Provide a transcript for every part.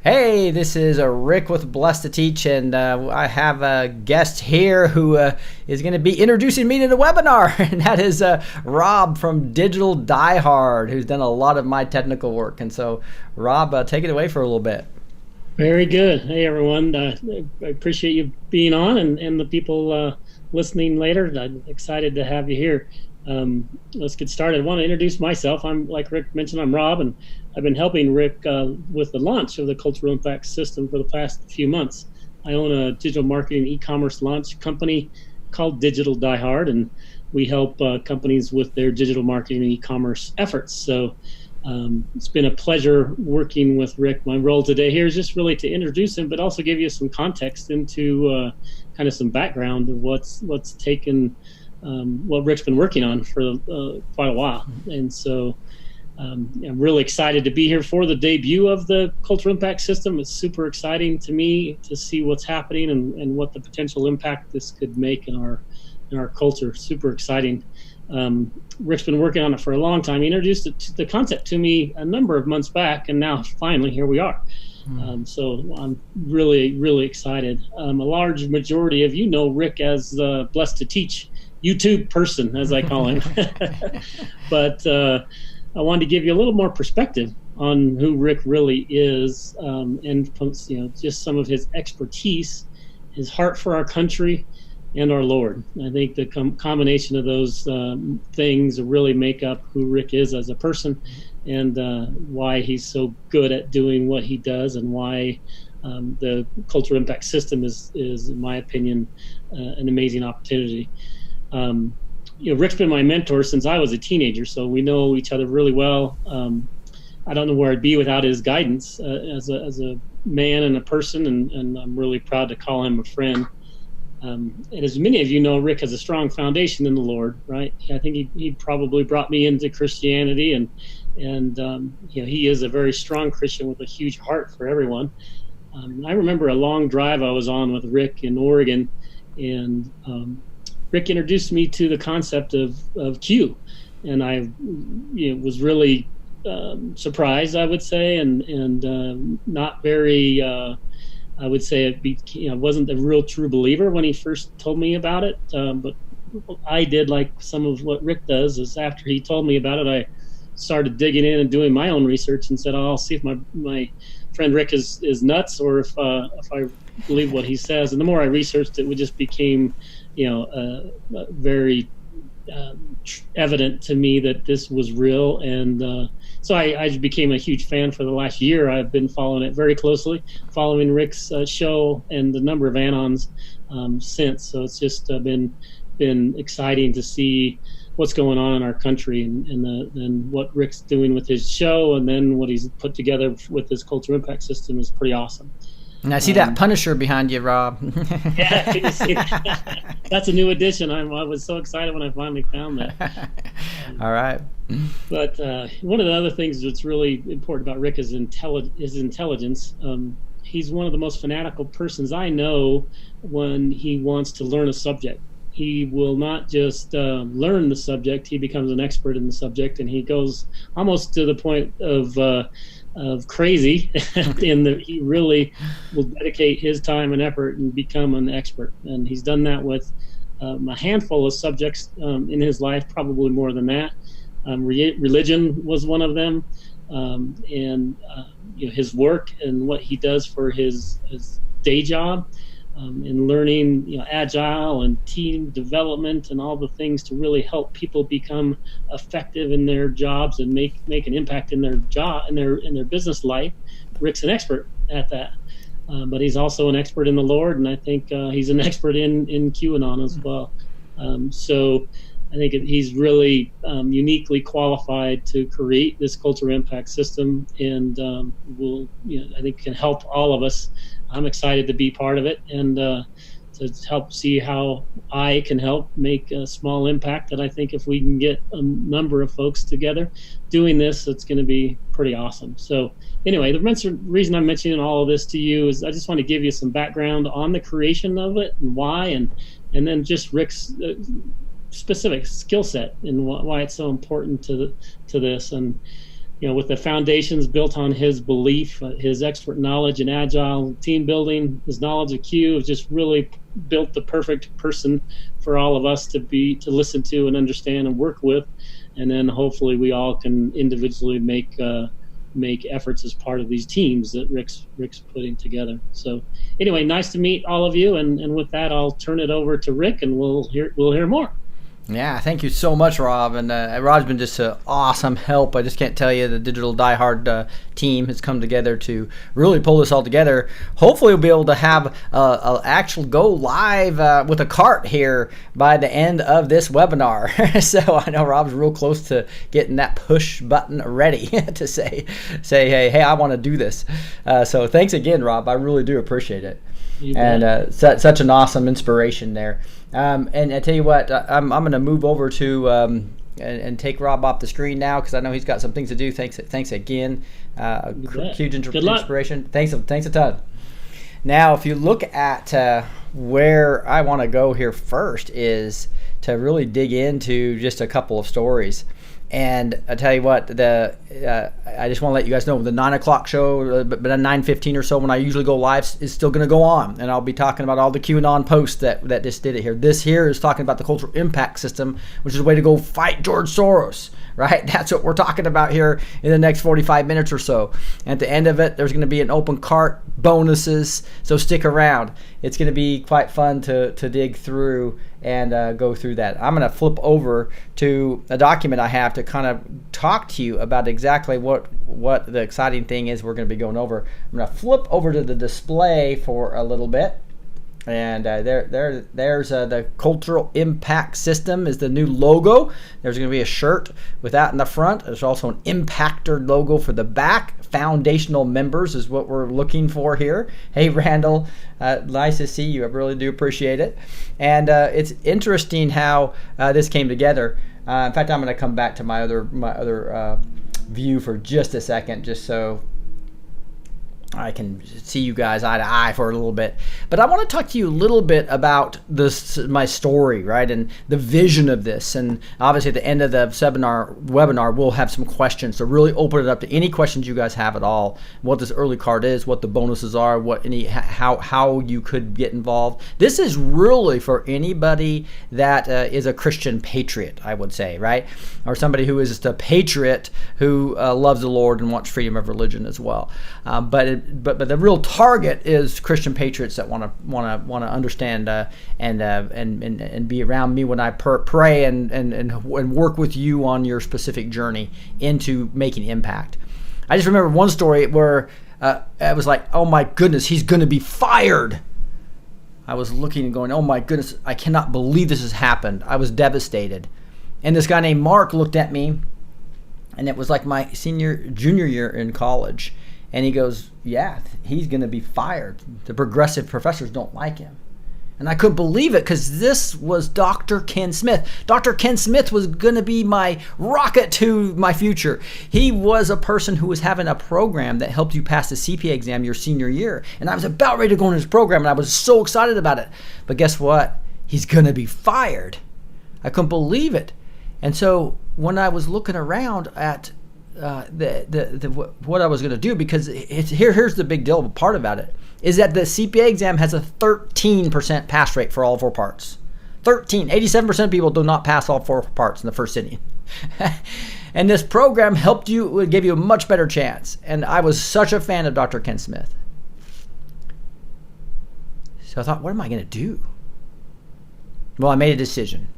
Hey, this is Rick with Blessed to Teach, and I have a guest here who is going to be introducing me to the webinar, and that is Rob from Digital Die Hard, who's done a lot of my technical work. And so, Rob, take it away for a little bit. Very good. Hey, everyone. I appreciate you being on, and the people listening later. I'm excited to have you here. Let's get started. I want to introduce myself. Like Rick mentioned, I'm Rob, and I've been helping Rick with the launch of the Cultural Impact System for the past few months. I own a digital marketing e-commerce launch company called Digital Die Hard, and we help companies with their digital marketing and e-commerce efforts. So it's been a pleasure working with Rick. My role today here is just really to introduce him, but also give you some context into kind of some background of what's taken what Rick's been working on for quite a while. And so I'm really excited to be here for the debut of the Cultural Impact System. It's super exciting to me to see what's happening and what the potential impact this could make in our culture. Super exciting. Rick's been working on it for a long time. He introduced the concept to me a number of months back, and now finally here we are. So I'm really, really excited. A large majority of you know Rick as Blessed to Teach YouTube person, as I call him. But I wanted to give you a little more perspective on who Rick really is, and just some of his expertise, his heart for our country, and our Lord. I think the combination of those things really make up who Rick is as a person, and why he's so good at doing what he does, and why the Cultural Impact System is in my opinion, an amazing opportunity. Rick's been my mentor since I was a teenager, so we know each other really well. I don't know where I'd be without his guidance as a man and a person, and I'm really proud to call him a friend. And as many of you know, Rick has a strong foundation in the Lord, right? I think he probably brought me into Christianity, and he is a very strong Christian with a huge heart for everyone. I remember a long drive I was on with Rick in Oregon, and Rick introduced me to the concept of Q, and I was really surprised, I would say, and not very. I would say wasn't a real true believer when he first told me about it, but I did like some of what Rick does. Is after he told me about it, I started digging in and doing my own research and said, oh, I'll see if my friend Rick is nuts, or if I believe what he says. And the more I researched it, just became very evident to me that this was real. And so I became a huge fan for the last year. I've been following it very closely, following Rick's show and the number of anons since. So it's just been exciting to see what's going on in our country, and what Rick's doing with his show, and then what he's put together with his Cultural Impact System is pretty awesome. And I see that Punisher behind you, Rob. Yeah, you see that. That's a new addition. I was so excited when I finally found that. All right. But one of the other things that's really important about Rick is his intelligence. He's one of the most fanatical persons I know when he wants to learn a subject. He will not just learn the subject. He becomes an expert in the subject, and he goes almost to the point of crazy he really will dedicate his time and effort and become an expert. And he's done that with a handful of subjects in his life, probably more than that. Religion was one of them, and his work and what he does for his day job, in learning agile and team development and all the things to really help people become effective in their jobs and make an impact in their job, in their business life. Rick's an expert at that, but he's also an expert in the Lord, and I think he's an expert in QAnon as well. So I think he's really uniquely qualified to create this Cultural Impact System, and I think can help all of us. I'm excited to be part of it, and to help see how I can help make a small impact. That I think if we can get a number of folks together doing this, it's going to be pretty awesome. So anyway, the reason I'm mentioning all of this to you is I just want to give you some background on the creation of it and why, and then just Rick's specific skill set and why it's so important to this. And with the foundations built on his belief, his expert knowledge in agile team building, his knowledge of Q, has just really built the perfect person for all of us to listen to and understand and work with. And then hopefully we all can individually make efforts as part of these teams that Rick's putting together. So anyway, nice to meet all of you. And with that, I'll turn it over to Rick, and we'll hear more. Yeah, thank you so much, Rob. And Rob's been just an awesome help. I just can't tell you, the Digital Diehard team has come together to really pull this all together. Hopefully we'll be able to have a actual go live with a cart here by the end of this webinar. So I know Rob's real close to getting that push button ready to say, hey, I want to do this. So thanks again, Rob. I really do appreciate it. And such an awesome inspiration there. And I tell you what, I'm going to move over to and take Rob off the screen now, because I know he's got some things to do. Thanks again. Huge inspiration. Thanks a ton. Now, if you look at where I want to go here first, is to really dig into just a couple of stories. And I tell you what, I just want to let you guys know the 9 o'clock show, but at 9:15 or so, when I usually go live, is still going to go on, and I'll be talking about all the QAnon posts that just did it here. This here is talking about the cultural impact system, which is a way to go fight George Soros. Right? That's what we're talking about here in the next 45 minutes or so. And at the end of it, there's going to be an open cart, bonuses, so stick around. It's going to be quite fun to dig through and go through that. I'm going to flip over to a document I have to kind of talk to you about exactly what the exciting thing is we're going to be going over. I'm going to flip over to the display for a little bit. And there's the Cultural Impact System is the new logo. There's going to be a shirt with that in the front. There's also an impactor logo for the back. Foundational members is what we're looking for here. Hey, Randall, nice to see you. I really do appreciate it. And it's interesting how this came together. In fact, I'm going to come back to my other view for just a second, just so I can see you guys eye to eye for a little bit. But I want to talk to you a little bit about my story, right, and the vision of this. And obviously at the end of the webinar, we'll have some questions. So really open it up to any questions you guys have at all. What this early card is, what the bonuses are, how you could get involved. This is really for anybody that is a Christian patriot, I would say, right? Or somebody who is just a patriot who loves the Lord and wants freedom of religion as well. But the real target is Christian patriots that want to understand and be around me when I pray and work with you on your specific journey into making impact. I just remember one story where I was like, oh my goodness, he's going to be fired. I was looking and going, oh my goodness, I cannot believe this has happened. I was devastated. And this guy named Mark looked at me, and it was like my junior year in college. And he goes, yeah, he's going to be fired. The progressive professors don't like him. And I couldn't believe it, because this was Dr. Ken Smith. Dr. Ken Smith was going to be my rocket to my future. He was a person who was having a program that helped you pass the CPA exam your senior year. And I was about ready to go into his program, and I was so excited about it. But guess what? He's going to be fired. I couldn't believe it. And so when I was looking around at what I was going to do, because here's the big deal part about it, is that the CPA exam has a 13% pass rate for all 4 parts. 87% of people do not pass all 4 parts in the first sitting. And this program would give you a much better chance. And I was such a fan of Dr. Ken Smith. So I thought, what am I going to do? Well, I made a decision.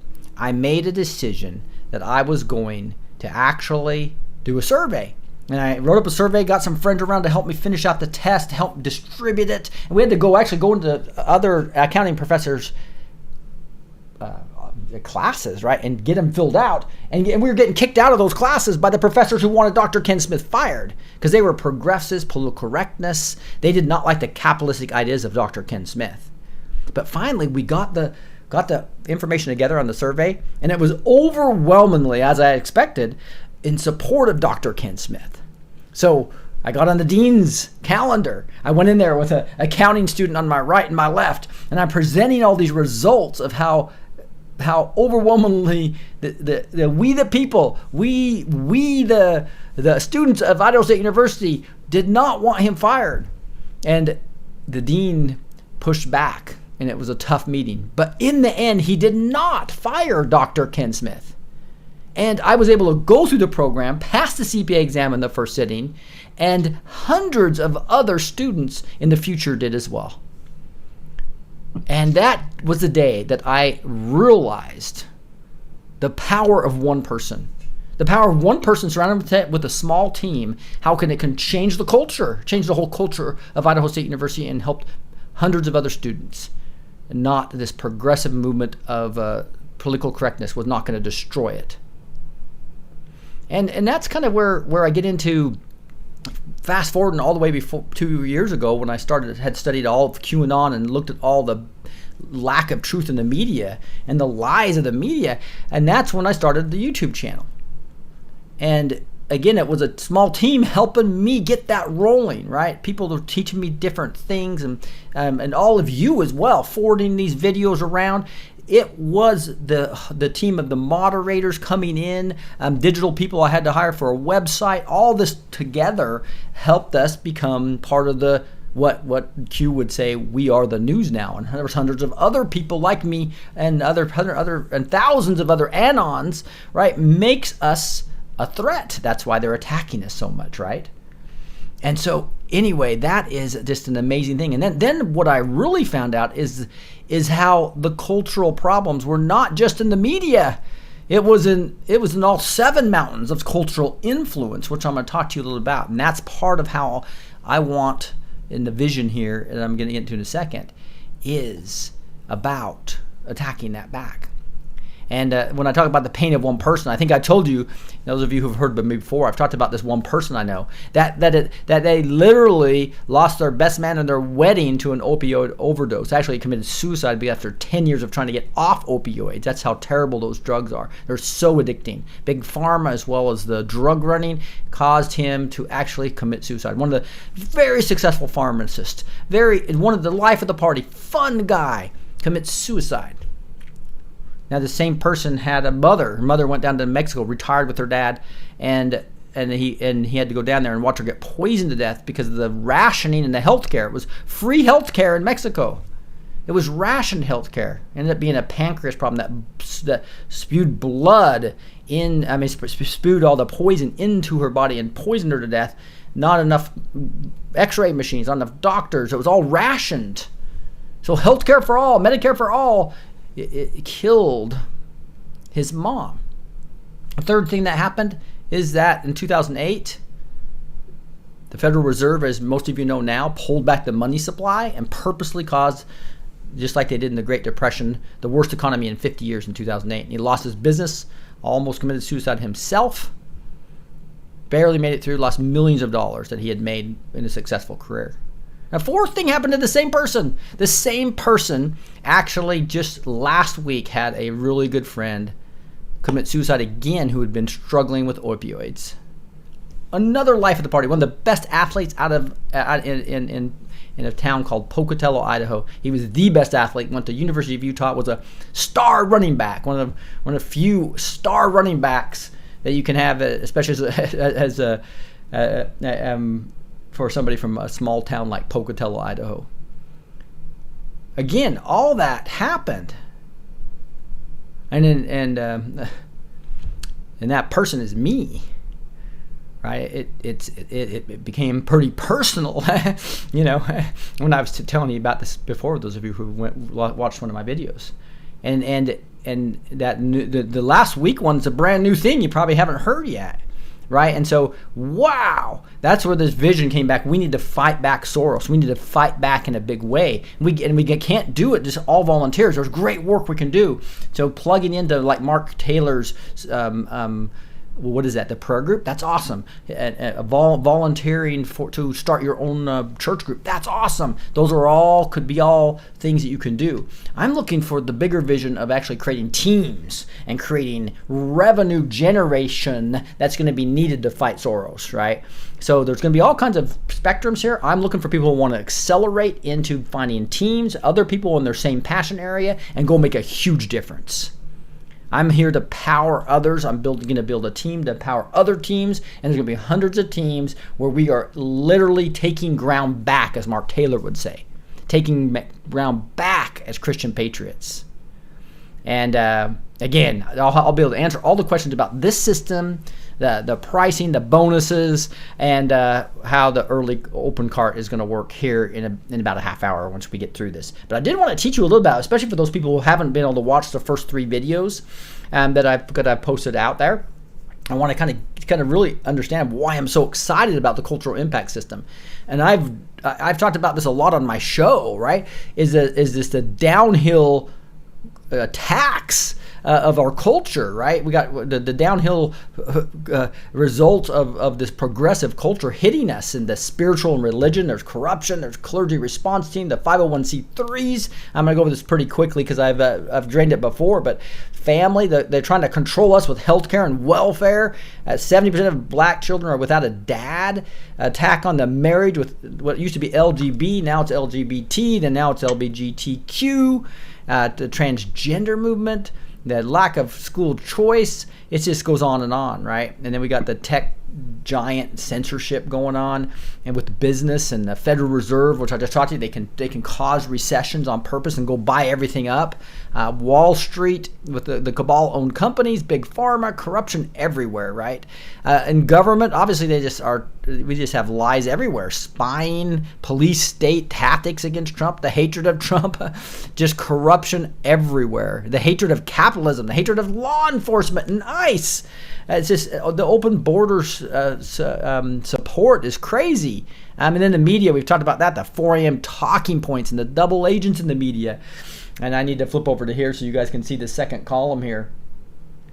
That I was going to actually do a survey. And I wrote up a survey, got some friends around to help me finish out the test, help distribute it. And we had to go into other accounting professors' classes, right, and get them filled out. And we were getting kicked out of those classes by the professors who wanted Dr. Ken Smith fired, because they were progressives, political correctness. They did not like the capitalistic ideas of Dr. Ken Smith. But finally, we got the information together on the survey, and it was overwhelmingly, as I expected, in support of Dr. Ken Smith. So I got on the dean's calendar. I went in there with an accounting student on my right and my left, and I'm presenting all these results of how overwhelmingly we the The students of Idaho State University did not want him fired. And the dean pushed back, and it was a tough meeting. But in the end, he did not fire Dr. Ken Smith. And I was able to go through the program, pass the CPA exam in the first sitting, and hundreds of other students in the future did as well. And that was the day that I realized the power of one person. The power of one person surrounded with a small team, how it can change the culture, change the whole culture of Idaho State University and help hundreds of other students. And not this progressive movement of political correctness was not going to destroy it. And that's kind of where I get into fast forwarding all the way before 2 years ago when I had studied all of QAnon and looked at all the lack of truth in the media and the lies of the media. And that's when I started the YouTube channel. And again, it was a small team helping me get that rolling, right? People were teaching me different things, and all of you as well, forwarding these videos around. It was the team of the moderators coming in, digital people I had to hire for a website. All this together helped us become part of the what Q would say, we are the news now. And there was hundreds of other people like me and other and thousands of other anons, right? Makes us a threat. That's why they're attacking us so much, right? And so anyway, that is just an amazing thing. And then what I really found out is how the cultural problems were not just in the media. It was in all 7 mountains of cultural influence, which I'm going to talk to you a little about. And that's part of how I want in the vision here, and I'm going to get into in a second, is about attacking that back. And when I talk about the pain of one person, I think I told you, those of you who've heard me before, I've talked about this one person I know, that they literally lost their best man in their wedding to an opioid overdose. Actually, he committed suicide after 10 years of trying to get off opioids. That's how terrible those drugs are. They're so addicting. Big Pharma, as well as the drug running, caused him to actually commit suicide. One of the very successful pharmacists, one of the life of the party, fun guy, commits suicide. Now, the same person had a mother. Her mother went down to Mexico, retired with her dad, and he had to go down there and watch her get poisoned to death because of the rationing and the healthcare. It was free healthcare in Mexico. It was rationed healthcare. It ended up being a pancreas problem that spewed blood spewed all the poison into her body and poisoned her to death. Not enough X-ray machines, not enough doctors. It was all rationed. So healthcare for all, Medicare for all. It killed his mom. The third thing that happened is that in 2008, the Federal Reserve, as most of you know now, pulled back the money supply and purposely caused, just like they did in the Great Depression, the worst economy in 50 years in 2008. And he lost his business, almost committed suicide himself, barely made it through, lost millions of dollars that he had made in a successful career. Now, fourth thing happened to the same person. The same person actually just last week had a really good friend commit suicide again who had been struggling with opioids. Another life of the party, one of the best athletes in a town called Pocatello, Idaho. He was the best athlete, went to University of Utah, was a star running back, one of the few star running backs that you can have, especially for somebody from a small town like Pocatello, Idaho. Again, all that happened, and that person is me, right? It became pretty personal, when I was telling you about this before. Those of you who watched one of my videos, and that the last week one's a brand new thing you probably haven't heard yet. Right? And so, wow, that's where this vision came back. We need to fight back Soros. We need to fight back in a big way. We can't do it just all volunteers. There's great work we can do. So plugging into like Mark Taylor's, what is that? The prayer group? That's awesome. Volunteering to start your own church group. That's awesome. Those could be all things that you can do. I'm looking for the bigger vision of actually creating teams and creating revenue generation that's going to be needed to fight Soros, right? So there's going to be all kinds of spectrums here. I'm looking for people who want to accelerate into finding teams, other people in their same passion area, and go make a huge difference. I'm here to power others. I'm going to build a team to power other teams, and there's going to be hundreds of teams where we are literally taking ground back, as Mark Taylor would say, taking ground back as Christian patriots. And again, I'll be able to answer all the questions about this system, the pricing, the bonuses, and how the early open cart is going to work here in about a half hour once we get through this. But I did want to teach you a little bit, especially for those people who haven't been able to watch the first 3 videos that I've posted out there. I want to kind of really understand why I'm so excited about the cultural impact system. And I've talked about this a lot on my show, right? Is this the downhill attacks of our culture, right? We got the downhill result of this progressive culture hitting us in the spiritual and religion. There's corruption. There's clergy response team, the 501c3s. I'm going to go over this pretty quickly because I've drained it before, but family, they're trying to control us with healthcare and welfare. 70% of black children are without a dad. Attack on the marriage with what used to be LGB, now it's LGBT, then now it's LGBTQ. The transgender movement, the lack of school choice, it just goes on, right? And then we got the tech giant censorship going on, and with business and the Federal Reserve, which I just talked to you, they can cause recessions on purpose and go buy everything up. Wall Street with the Cabal owned companies, big pharma, corruption everywhere, right? And government, obviously we just have lies everywhere, spying, police state tactics against Trump, the hatred of Trump, just corruption everywhere, the hatred of capitalism, the hatred of law enforcement and ICE. It's just the open borders support is crazy. And then the media, we've talked about that, the 4 a.m. talking points and the double agents in the media. And I need to flip over to here so you guys can see the second column here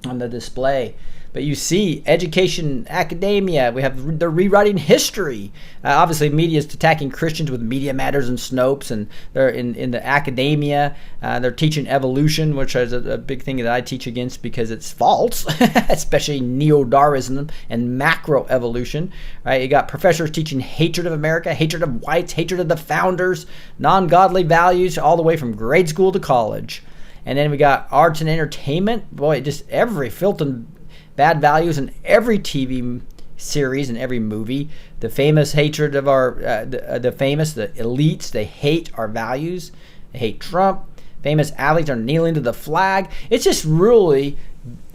on the display. But you see education, academia, we have the rewriting history. Obviously, media is attacking Christians with Media Matters and Snopes, and they're in the academia. They're teaching evolution, which is a big thing that I teach against because it's false, especially neo-Darwinism and macroevolution. Right? You got professors teaching hatred of America, hatred of whites, hatred of the founders, non-godly values, all the way from grade school to college. And then we got arts and entertainment. Boy, just every filth and bad values in every TV series and every movie. The famous hatred of the elites. They hate our values. They hate Trump. Famous athletes are kneeling to the flag. It's just really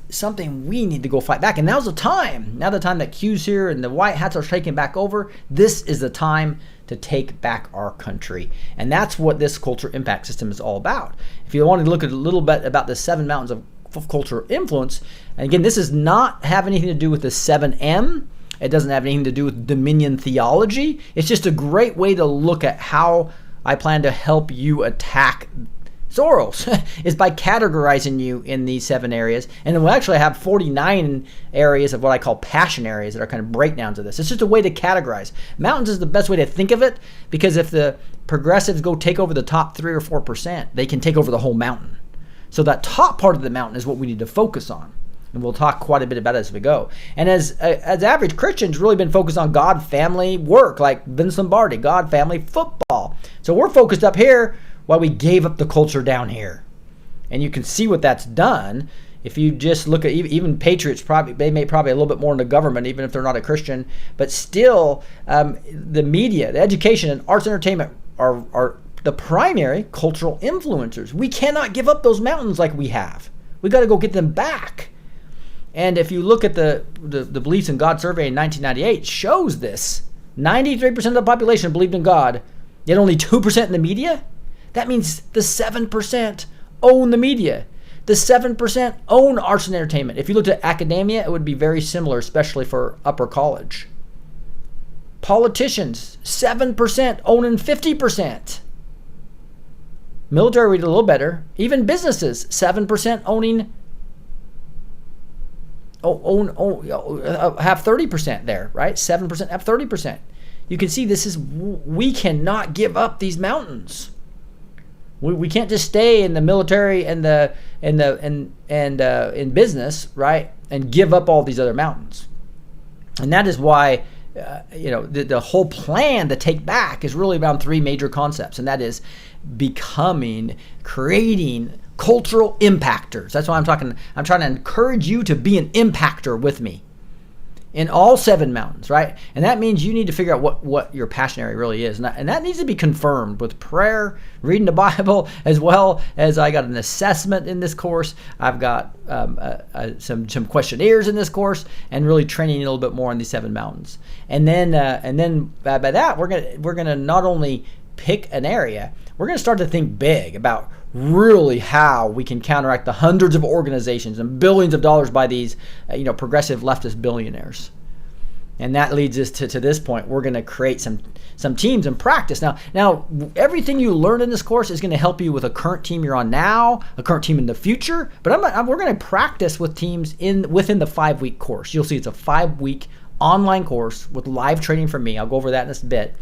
something we need to go fight back. And now's the time. Now the time that Q's here and the white hats are taking back over. This is the time to take back our country. And that's what this culture impact system is all about. If you want to look at a little bit about the 7 mountains of cultural influence, and again, this does not have anything to do with the 7M. It doesn't have anything to do with dominion theology. It's just a great way to look at how I plan to help you attack Soros is by categorizing you in these 7 areas. And then we'll actually have 49 areas of what I call passion areas that are kind of breakdowns of this. It's just a way to categorize. Mountains is the best way to think of it, because if the progressives go take over the top 3 or 4%, they can take over the whole mountain. So that top part of the mountain is what we need to focus on. And we'll talk quite a bit about it as we go. And as average Christians, really been focused on God, family, work, like Vince Lombardi, God, family, football. So we're focused up here while we gave up the culture down here. And you can see what that's done. If you just look at even patriots, they may probably a little bit more in the government, even if they're not a Christian. But still, the media, the education, and arts and entertainment are the primary cultural influencers. We cannot give up those mountains like we have. We got to go get them back. And if you look at the Beliefs in God survey in 1998, shows this. 93% of the population believed in God, yet only 2% in the media. That means the 7% own the media. The 7% own arts and entertainment. If you looked at academia, it would be very similar, especially for upper college. Politicians, 7% owning 50%. Military, we did a little better. Even businesses, 7% owning, have 30% there, right? 7% have 30%. You can see we cannot give up these mountains. We can't just stay in the military and in business, right? And give up all these other mountains. And that is why the whole plan to take back is really around 3 major concepts, and that is creating cultural impactors. That's why I'm talking. I'm trying to encourage you to be an impactor with me in all 7 mountains, right? And that means you need to figure out what your passion area really is. And that needs to be confirmed with prayer, reading the Bible, as well as I got an assessment in this course. I've got some questionnaires in this course, and really training a little bit more on these 7 mountains. And then by that, we're gonna not only pick an area, we're gonna start to think big about really how we can counteract the hundreds of organizations and billions of dollars by these progressive leftist billionaires. And that leads us to this point. We're going to create some teams and practice. Now everything you learn in this course is going to help you with a current team you're on now, a current team in the future. But we're going to practice with teams within the 5-week course. You'll see it's a 5-week online course with live training from me. I'll go over that in this bit.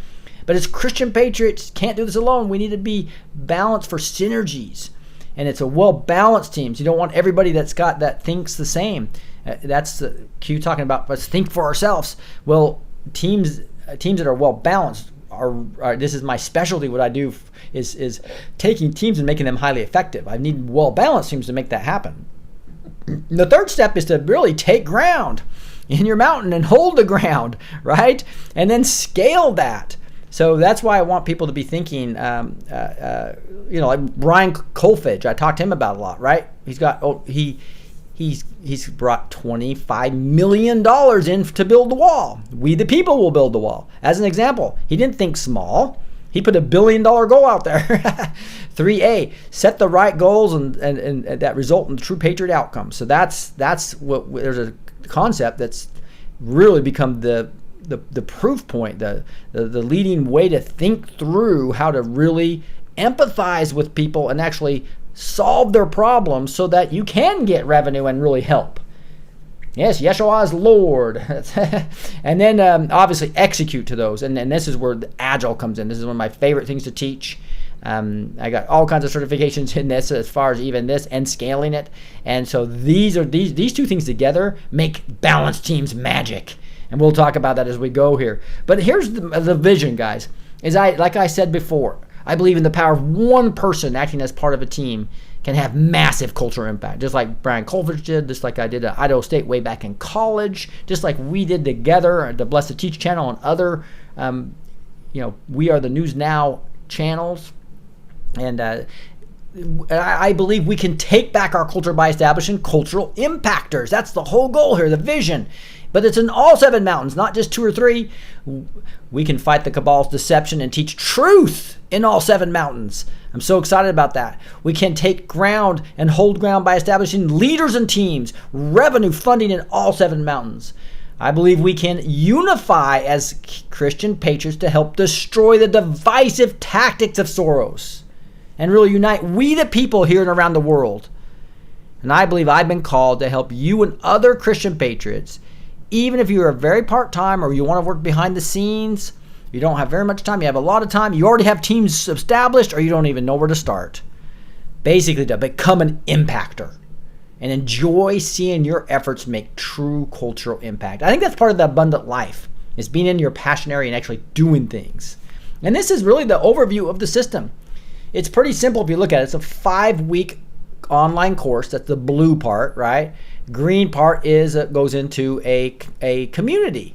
But as Christian patriots, can't do this alone. We need to be balanced for synergies. And it's a well-balanced team. So you don't want everybody that thinks the same. That's the Q talking about, let's think for ourselves. Well, teams that are well-balanced are this is my specialty. What I do is taking teams and making them highly effective. I need well-balanced teams to make that happen. The third step is to really take ground in your mountain and hold the ground, right? And then scale that. So that's why I want people to be thinking, like Brian Colfage. I talked to him about a lot, right? He's brought $25 million in to build the wall. We the people will build the wall. As an example, he didn't think small. He put $1 billion goal out there. 3A, set the right goals and that result in true patriot outcomes. So that's what there's a concept that's really become the proof point, the leading way to think through how to really empathize with people and actually solve their problems so that you can get revenue and really help. Yes, Yeshua is Lord. And then obviously execute to those. And this is where the Agile comes in. This is one of my favorite things to teach. I got all kinds of certifications in this as far as even this and scaling it. And so these two things together make balanced teams magic. And we'll talk about that as we go here. But here's the vision, guys. Like I said before, I believe in the power of one person acting as part of a team can have massive cultural impact. Just like Brian Colfage did, just like I did at Idaho State way back in college, just like we did together at the Blessed Teach channel and other, We Are the News Now channels. And I believe we can take back our culture by establishing cultural impactors. That's the whole goal here, the vision. But it's in all 7 mountains, not just 2 or 3. We can fight the Cabal's deception and teach truth in all 7 mountains. I'm so excited about that. We can take ground and hold ground by establishing leaders and teams, revenue funding in all 7 mountains. I believe we can unify as Christian patriots to help destroy the divisive tactics of Soros and really unite we the people here and around the world. And I believe I've been called to help you and other Christian patriots. Even if you are very part-time or you want to work behind the scenes, you don't have very much time, you have a lot of time, you already have teams established, or you don't even know where to start. Basically, to become an impactor and enjoy seeing your efforts make true cultural impact. I think that's part of the abundant life, is being in your passion area and actually doing things. And this is really the overview of the system. It's pretty simple if you look at it. It's a 5-week online course. That's the blue part, right? Green part goes into a community.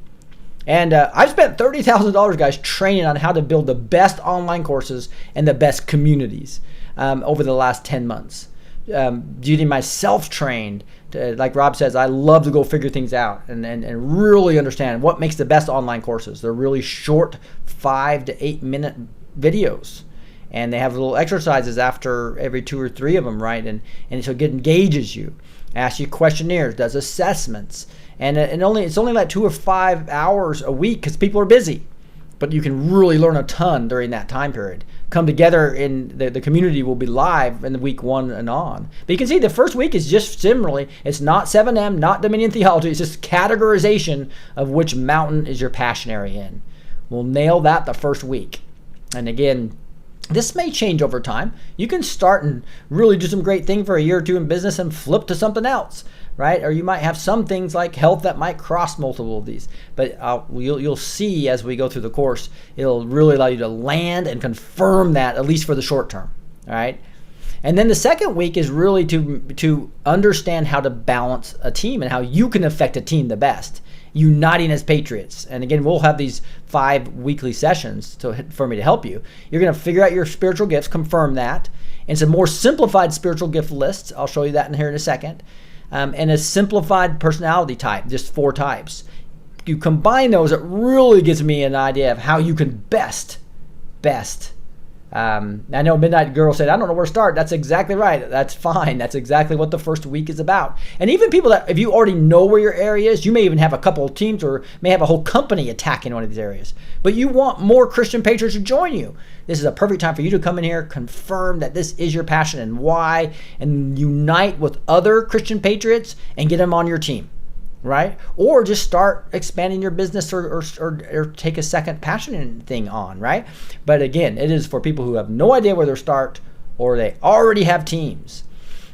And I've spent $30,000, guys, training on how to build the best online courses and the best communities over the last 10 months. Getting myself trained, like Rob says, I love to go figure things out and really understand what makes the best online courses. They're really short, 5 to 8 minute videos. And they have little exercises after every 2 or 3 of them, right? And so it engages you. Asks you questionnaires, does assessments, and it's only like 2 or 5 hours a week because people are busy, but you can really learn a ton during that time period. Come together in the community will be live in the week 1 and on. But you can see the first week is just similarly, it's not 7M, not Dominion theology, it's just categorization of which mountain is your passion area in. We'll nail that the first week. And again, this may change over time. You can start and really do some great thing for a year or 2 in business and flip to something else, right? Or you might have some things like health that might cross multiple of these. But you'll see as we go through the course, it'll really allow you to land and confirm that, at least for the short term, all right? And then the second week is really to understand how to balance a team and how you can affect a team the best, uniting as patriots. And again, we'll have these 5 weekly sessions for me to help you. You're going to figure out your spiritual gifts, confirm that, and some more simplified spiritual gift lists. I'll show you that in here in a second. And a simplified personality type, just 4 types. You combine those, it really gives me an idea of how you can best. I know Midnight Girl said, I don't know where to start. That's exactly right. That's fine. That's exactly what the first week is about. And even people that, if you already know where your area is, you may even have a couple of teams or may have a whole company attacking one of these areas. But you want more Christian patriots to join you. This is a perfect time for you to come in here, confirm that this is your passion and why, and unite with other Christian patriots and get them on your team. Right? Or just start expanding your business or take a second passion thing on, right? But again, it is for people who have no idea where to start or they already have teams.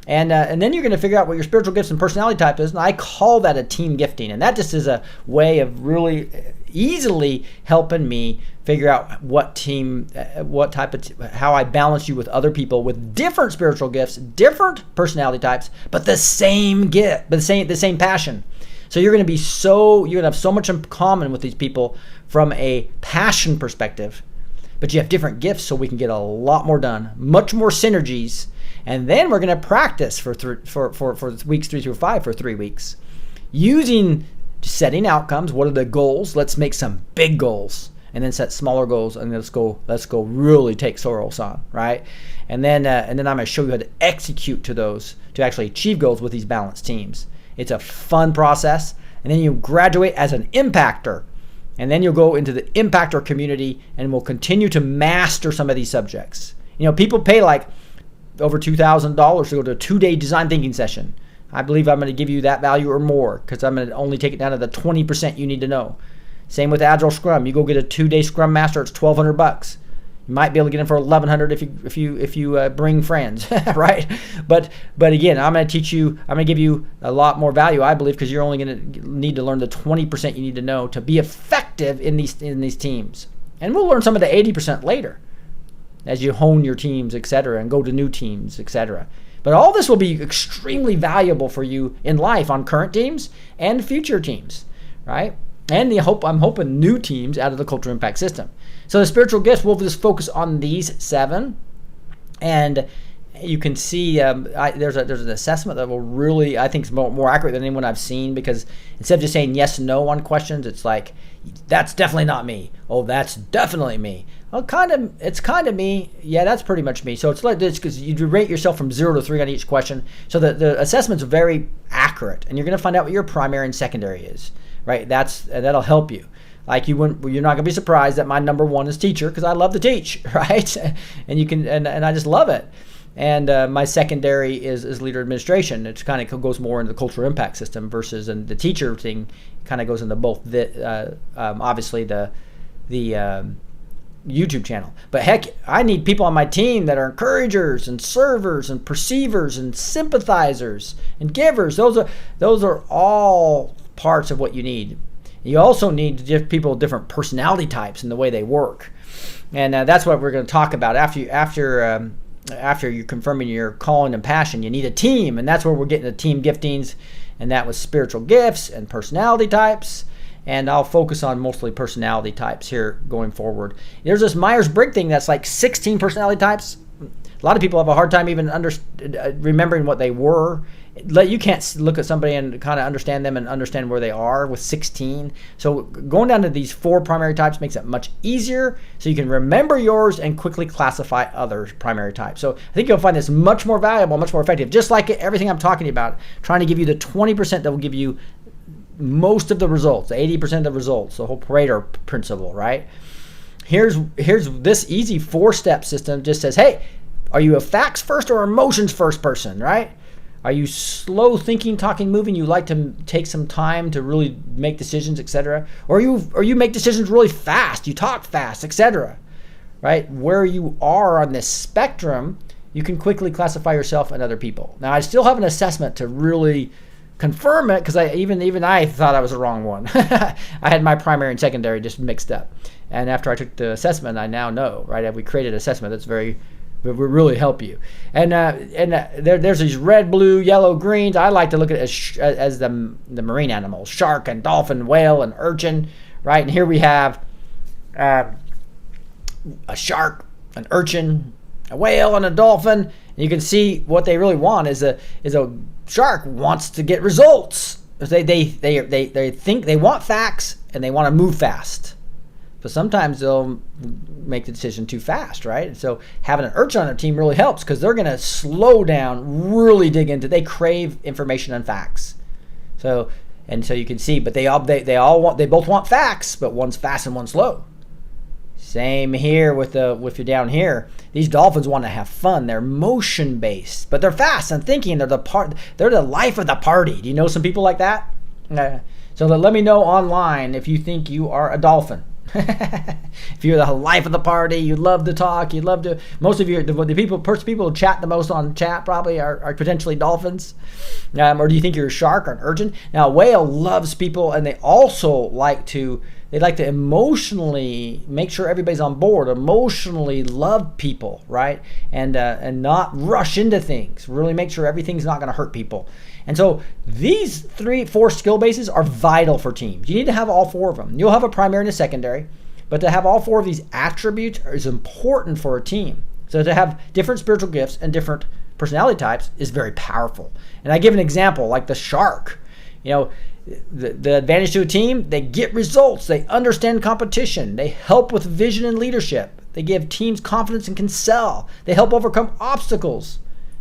And then you're going to figure out what your spiritual gifts and personality type is. And I call that a team gifting. And that just is a way of really easily helping me figure out what type of, how I balance you with other people with different spiritual gifts, different personality types, but the same gift, but the same passion. So you're going to have so much in common with these people from a passion perspective, but you have different gifts, so we can get a lot more done, much more synergies. And then we're going to practice for weeks 3 through 5 for 3 weeks, using setting outcomes. What are the goals? Let's make some big goals, and then set smaller goals, and let's go really take Soros on, right? And then I'm going to show you how to execute to those to actually achieve goals with these balanced teams. It's a fun process. And then you graduate as an impactor. And then you'll go into the impactor community and we'll continue to master some of these subjects. You know, people pay like over $2,000 to go to a 2-day design thinking session. I believe I'm going to give you that value or more because I'm going to only take it down to the 20% you need to know. Same with Agile Scrum. You go get a 2-day Scrum Master, it's $1,200. You might be able to get them for $1,100 if you bring friends, right? But again, I'm going to give you a lot more value, I believe, because you're only going to need to learn the 20% you need to know to be effective in these teams. And we'll learn some of the 80% later as you hone your teams, etc., and go to new teams, etc. But all this will be extremely valuable for you in life on current teams and future teams, right? And I'm hoping new teams out of the Culture Impact System. So the spiritual gifts, we'll just focus on these 7. And you can see there's an assessment that will really, I think, is more accurate than anyone I've seen, because instead of just saying yes, no on questions, it's like, that's definitely not me. Oh, that's definitely me. Well, it's kind of me. Yeah, that's pretty much me. So it's like this, because you rate yourself from 0 to 3 on each question. So the assessment's very accurate, and you're going to find out what your primary and secondary is, right? That'll help you. Like you're not going to be surprised that my number 1 is teacher, because I love to teach, right? And I just love it. And my secondary is leader administration. It kind of goes more into the cultural impact system versus, and the teacher thing kind of goes into both. Obviously the YouTube channel. But heck, I need people on my team that are encouragers and servers and perceivers and sympathizers and givers. Those are all parts of what you need. You also need to give people different personality types and the way they work, and that's what we're going to talk about after you're confirming your calling and passion. You need a team, and that's where we're getting the team giftings, and that was spiritual gifts and personality types. And I'll focus on mostly personality types here going forward. There's this Myers-Briggs thing that's like 16 personality types. A lot of people have a hard time even remembering what they were. You can't look at somebody and kind of understand them and understand where they are with 16. So going down to these 4 primary types makes it much easier, so you can remember yours and quickly classify other primary types. So I think you'll find this much more valuable, much more effective. Just like everything I'm talking about, trying to give you the 20% that will give you most of the results, the 80% of the results, the whole Pareto principle, right? Here's this easy 4-step system. Just says, hey, are you a facts first or emotions first person, right? Are you slow thinking, talking, moving? You like to take some time to really make decisions, etc. Or you make decisions really fast. You talk fast, etc. Right? Where you are on this spectrum, you can quickly classify yourself and other people. Now, I still have an assessment to really confirm it, because even I thought I was the wrong one. I had my primary and secondary just mixed up. And after I took the assessment, I now know, right? We created an assessment that's very It will really help you. And there's these red, blue, yellow, greens. I like to look at it as the marine animals: shark and dolphin, whale and urchin, right? And here we have a shark, an urchin, a whale, and a dolphin. And you can see what they really want is a shark wants to get results. They think they want facts and they want to move fast. But sometimes they'll make the decision too fast, right? And so having an urchin on their team really helps because they're going to slow down, really dig into. They crave information and facts. So you can see, but they both want facts, but one's fast and one's slow. Same here with if you're down here. These dolphins want to have fun. They're motion based, but they're fast and thinking. They're the life of the party. Do you know some people like that? So let me know online if you think you are a dolphin. If you're the life of the party, you love to talk, you love to. Most of you, the people who chat the most on chat probably are potentially dolphins. Or do you think you're a shark or an urchin? Now, a whale loves people, and they also like to emotionally make sure everybody's on board. Emotionally love people, right? And not rush into things. Really make sure everything's not going to hurt people. And so these 4 skill bases are vital for teams. You need to have all 4 of them. You'll have a primary and a secondary, but to have all 4 of these attributes is important for a team. So to have different spiritual gifts and different personality types is very powerful. And I give an example, like the shark. The advantage to a team, they get results, they understand competition, they help with vision and leadership, they give teams confidence and can sell, they help overcome obstacles.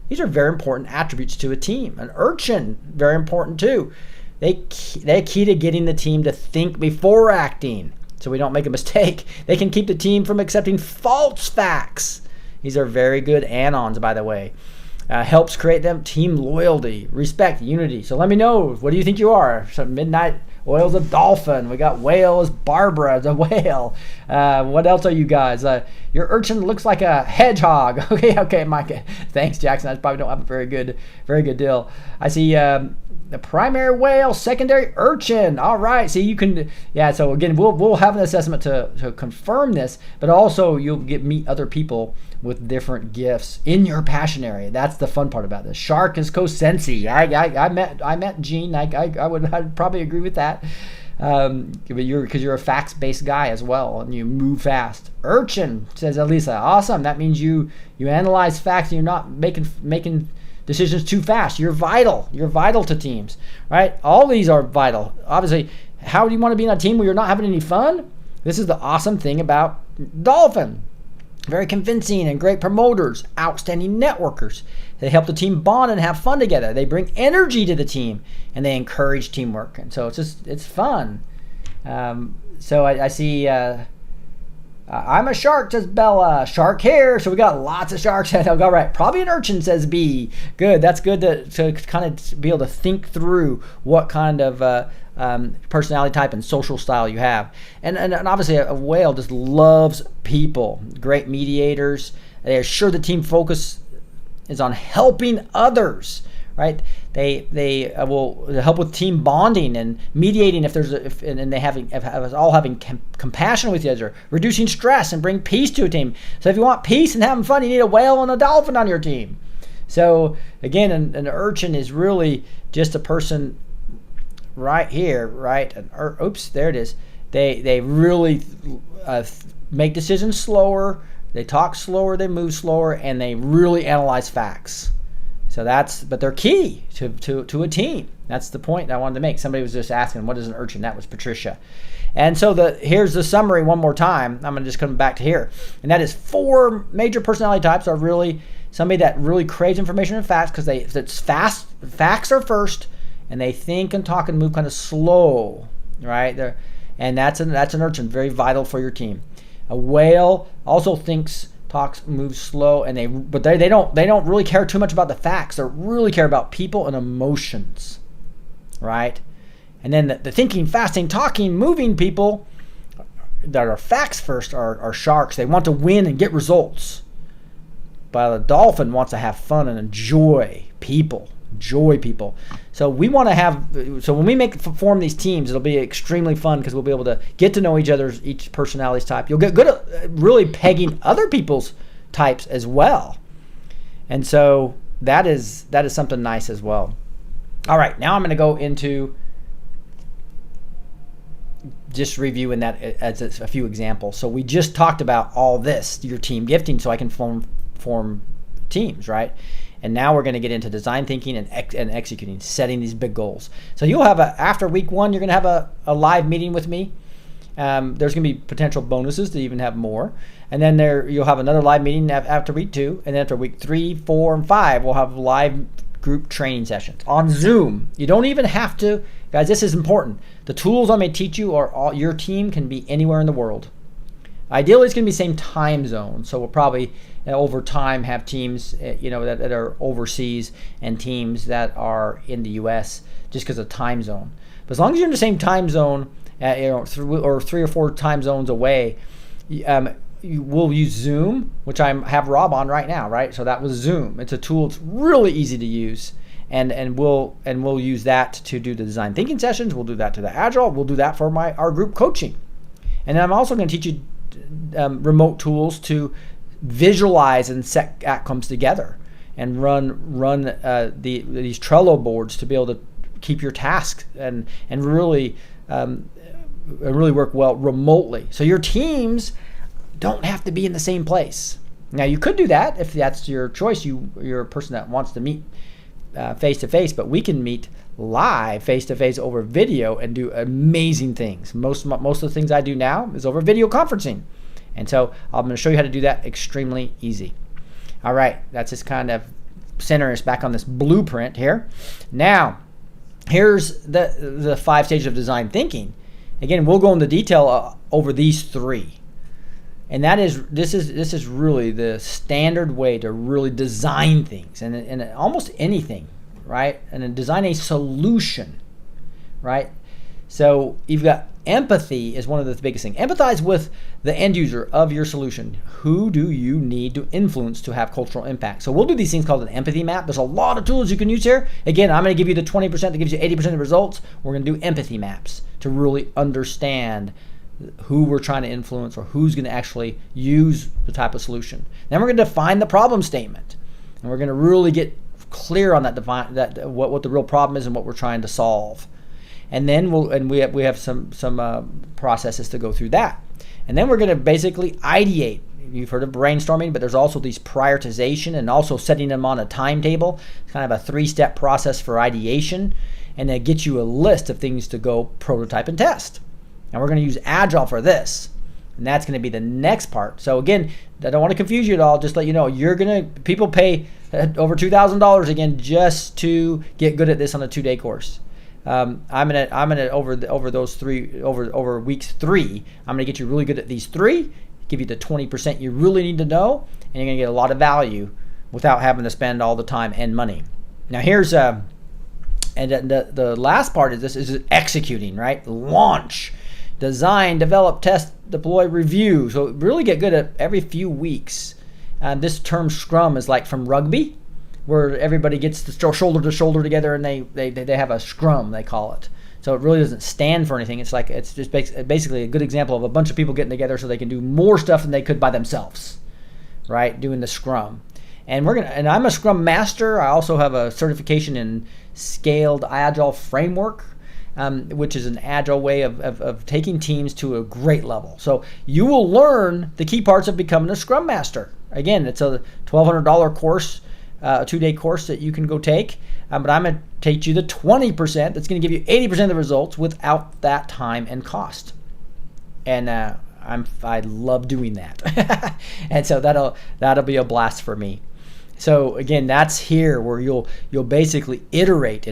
These are very important attributes to a team. An urchin, very important too. They're key to getting the team to think before acting so we don't make a mistake. They can keep the team from accepting false facts. These are very good anons, by the way. Helps create them team loyalty, respect, unity. So let me know, what do you think you are? So Midnight Oil's a dolphin. We got whale is Barbara, the whale. What else are you guys? Your urchin looks like a hedgehog. Okay, Mike. Thanks, Jackson. I probably don't have a very good deal. I see the primary whale, secondary urchin. All right. See, you can. Yeah. So again, we'll have an assessment to confirm this, but also you'll meet other people with different gifts in your passion area. That's the fun part about this. Shark is co-sensei. I met Gene. I'd probably agree with that. But you're a facts-based guy as well, and you move fast. Urchin, says Elisa. Awesome. That means you analyze facts and you're not making decisions too fast. You're vital. You're vital to teams, right? All these are vital. Obviously, how do you want to be in a team where you're not having any fun? This is the awesome thing about dolphin. Very convincing and great promoters, outstanding networkers. They help the team bond and have fun together. They bring energy to the team and they encourage teamwork. And so it's fun. So I see, I'm a shark, says Bella. Shark here. So we got lots of sharks. All right. Probably an urchin, says B. Good. That's good to kind of be able to think through what kind of personality type and social style you have. And obviously a whale just loves people. Great mediators. They are sure the team focus is on helping others, right? They will help with team bonding and mediating and they all having compassion with each other, reducing stress and bring peace to a team. So if you want peace and having fun, you need a whale and a dolphin on your team. So again, an urchin is really just a person right here, right? Oops, there it is. They really make decisions slower. They talk slower. They move slower, and they really analyze facts. So but they're key to a team. That's the point I wanted to make. Somebody was just asking, what is an urchin? That was Patricia. And so here's the summary one more time. I'm going to just come back to here. And that is 4 major personality types are really somebody that really craves information and facts because it's fast. Facts are first, and they think and talk and move kind of slow, right? And that's an urchin, very vital for your team. A whale also thinks, talks, moves slow, and they don't really care too much about the facts. They really care about people and emotions, right? And then the thinking, fasting, talking, moving people that are facts first are sharks. They want to win and get results. But a dolphin wants to have fun and enjoy people. So we want to when we form these teams, it'll be extremely fun because we'll be able to get to know each personality's type. You'll get good at really pegging other people's types as well. And so that is something nice as well. All right, now I'm going to go into just reviewing that as a few examples. So we just talked about all this, your team gifting, so I can form teams, right? And now we're going to get into design thinking and executing, setting these big goals. So you'll have after week 1, you're going to have a live meeting with me. There's going to be potential bonuses to even have more. And then you'll have another live meeting after week 2. And then after week 3, 4, and 5, we'll have live group training sessions on Zoom. You don't even have to, guys, this is important. The tools I may teach you your team can be anywhere in the world. Ideally, it's going to be same time zone. So we'll probably over time have teams that are overseas and teams that are in the US just because of time zone. But as long as you're in the same time zone, 3 or 4 time zones away, we'll use Zoom, which I have Rob on right now, right? So that was Zoom. It's a tool. It's really easy to use, and we'll use that to do the design thinking sessions. We'll do that to the Agile. We'll do that for our group coaching, and then I'm also going to teach you remote tools to visualize and set outcomes together, and run these Trello boards to be able to keep your tasks and really work well remotely. So your teams don't have to be in the same place. Now you could do that if that's your choice. You're a person that wants to meet face to face, but we can meet live face to face over video and do amazing things. Most of the things I do now is over video conferencing, and so I'm going to show you how to do that extremely easy. All right, that's just kind of centering us back on this blueprint here. Now, here's the 5 stages of design thinking. Again, we'll go into detail over these 3. And this is really the standard way to really design things and almost anything, right? And then design a solution, right? So you've got empathy is one of the biggest things. Empathize with the end user of your solution. Who do you need to influence to have cultural impact? So we'll do these things called an empathy map. There's a lot of tools you can use here. Again, I'm going to give you the 20% that gives you 80% of the results. We're going to do empathy maps to really understand who we're trying to influence or who's going to actually use the type of solution. Then we're going to define the problem statement, and we're going to really get clear on what the real problem is and what we're trying to solve. And then we have some processes to go through that. And then we're going to basically ideate. You've heard of brainstorming, but there's also these prioritization and also setting them on a timetable. It's kind of a 3-step process for ideation, and it gets you a list of things to go prototype and test. And we're going to use Agile for this. And that's going to be the next part. So again, I don't want to confuse you at all. Just let you know, people pay over $2,000 again just to get good at this on a 2-day course. I'm gonna over weeks 3, I'm gonna get you really good at these 3, give you the 20% you really need to know, and you're gonna get a lot of value without having to spend all the time and money. Now here's and the last part of this is executing, right? Launch, design, develop, test, deploy, review. So really get good at every few weeks. This term Scrum is like from rugby, where everybody gets the shoulder to shoulder together and they have a scrum, they call it. So it really doesn't stand for anything. It's just basically a good example of a bunch of people getting together so they can do more stuff than they could by themselves, right? Doing the scrum. And I'm a Scrum Master. I also have a certification in Scaled Agile Framework, which is an agile way of taking teams to a great level. So you will learn the key parts of becoming a Scrum Master. Again, it's a $1,200 course, a 2-day course that you can go take. But I'm going to teach you the 20% that's going to give you 80% of the results without that time and cost. And I love doing that. And so that'll be a blast for me. So again, that's here where you'll basically iterate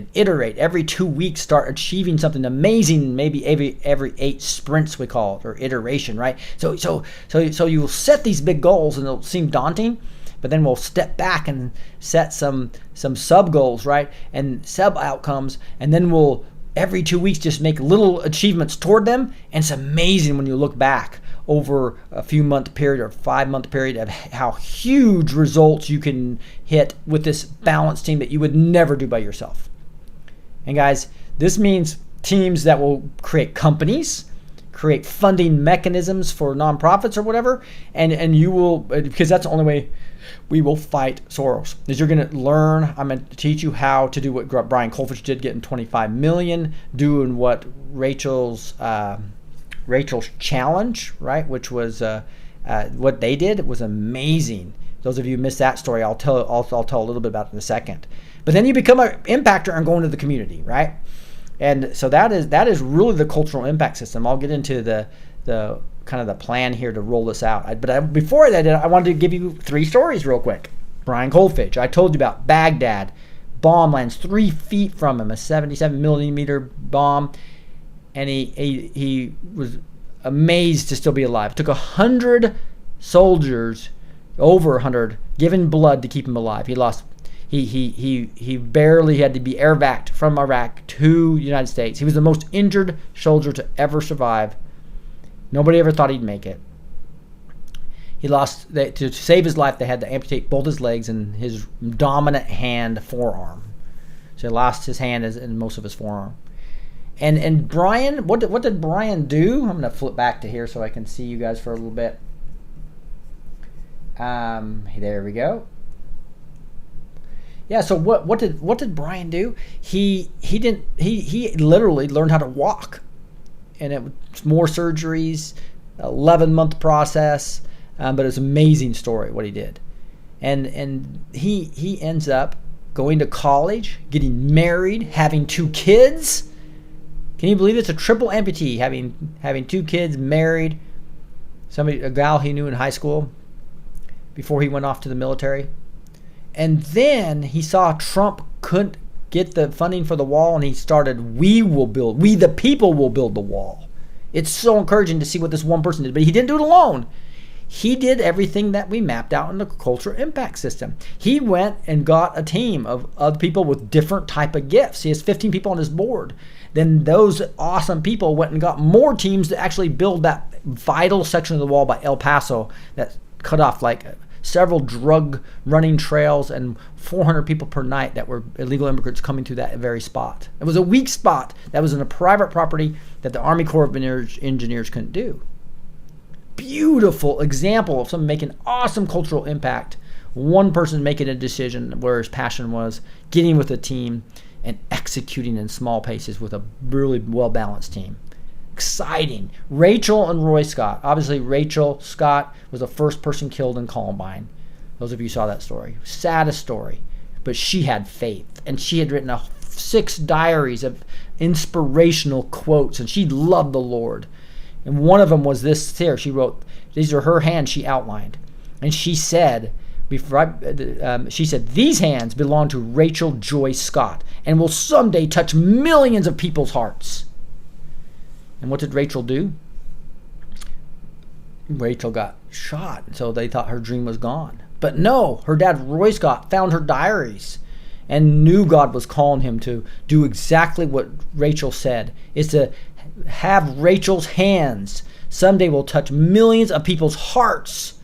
every 2 weeks, start achieving something amazing, maybe every 8 sprints we call it, or iteration, right? So you'll set these big goals and it'll seem daunting, but then we'll step back and set some sub goals, right? And sub outcomes, and then we'll every 2 weeks just make little achievements toward them. And it's amazing when you look back over a few month period or 5-month period of how huge results you can hit with this balanced team that you would never do by yourself. And guys, this means teams that will create companies, create funding mechanisms for nonprofits or whatever, and you will, because that's the only way we will fight Soros, is you're going to learn. I'm going to teach you how to do what Brian Kolfage did, getting 25 million, doing what Rachel's challenge, right, which was what they did. It was amazing. Those of you who missed that story, I'll tell a little bit about it in a second. But then you become an impactor and go into the community, right? And so that is really the cultural impact system. I'll get into the kind of the plan here to roll this out. Before that, I wanted to give you 3 stories real quick. Brian Kolfage, I told you about Baghdad. Bomb lands 3 feet from him, a 77 millimeter bomb, and he was amazed to still be alive. It took 100 soldiers, over 100, giving blood to keep him alive. He lost. He barely had to be air-vac'd from Iraq to the United States. He was the most injured soldier to ever survive. Nobody ever thought he'd make it. He lost, to save his life, they had to amputate both his legs and his dominant hand, forearm. So he lost his hand and most of his forearm. And Brian, what did Brian do? I'm going to flip back to here so I can see you guys for a little bit. There we go. Yeah, so what did Brian do? He literally learned how to walk. And it was more surgeries, 11-month process, but it's an amazing story what he did. And he ends up going to college, getting married, having 2 kids. Can you believe it's a triple amputee, having 2 kids, married, a gal he knew in high school before he went off to the military. And then he saw Trump couldn't get the funding for the wall, and he started, we the people will build the wall. It's so encouraging to see what this one person did, but he didn't do it alone. He did everything that we mapped out in the cultural impact system. He went and got a team of other people with different type of gifts. He has 15 people on his board. Then those awesome people went and got more teams to actually build that vital section of the wall by El Paso that cut off like several drug running trails and 400 people per night that were illegal immigrants coming through that very spot. It was a weak spot that was in a private property that the Army Corps of Engineers couldn't do. Beautiful example of someone making awesome cultural impact. One person making a decision where his passion was, getting with a team and executing in small paces with a really well-balanced team. Exciting. Rachel and Roy Scott. Obviously, Rachel Scott was the first person killed in Columbine. Those of you saw that story. Saddest story. But she had faith. And she had written 6 diaries of inspirational quotes. And she loved the Lord. And one of them was this here. She wrote, these are her hands she outlined. And she said, these hands belong to Rachel Joy Scott and will someday touch millions of people's hearts. And what did Rachel do? Rachel got shot, so they thought her dream was gone. But no, her dad, Roy Scott, found her diaries and knew God was calling him to do exactly what Rachel said, is to have Rachel's hands someday will touch millions of people's hearts.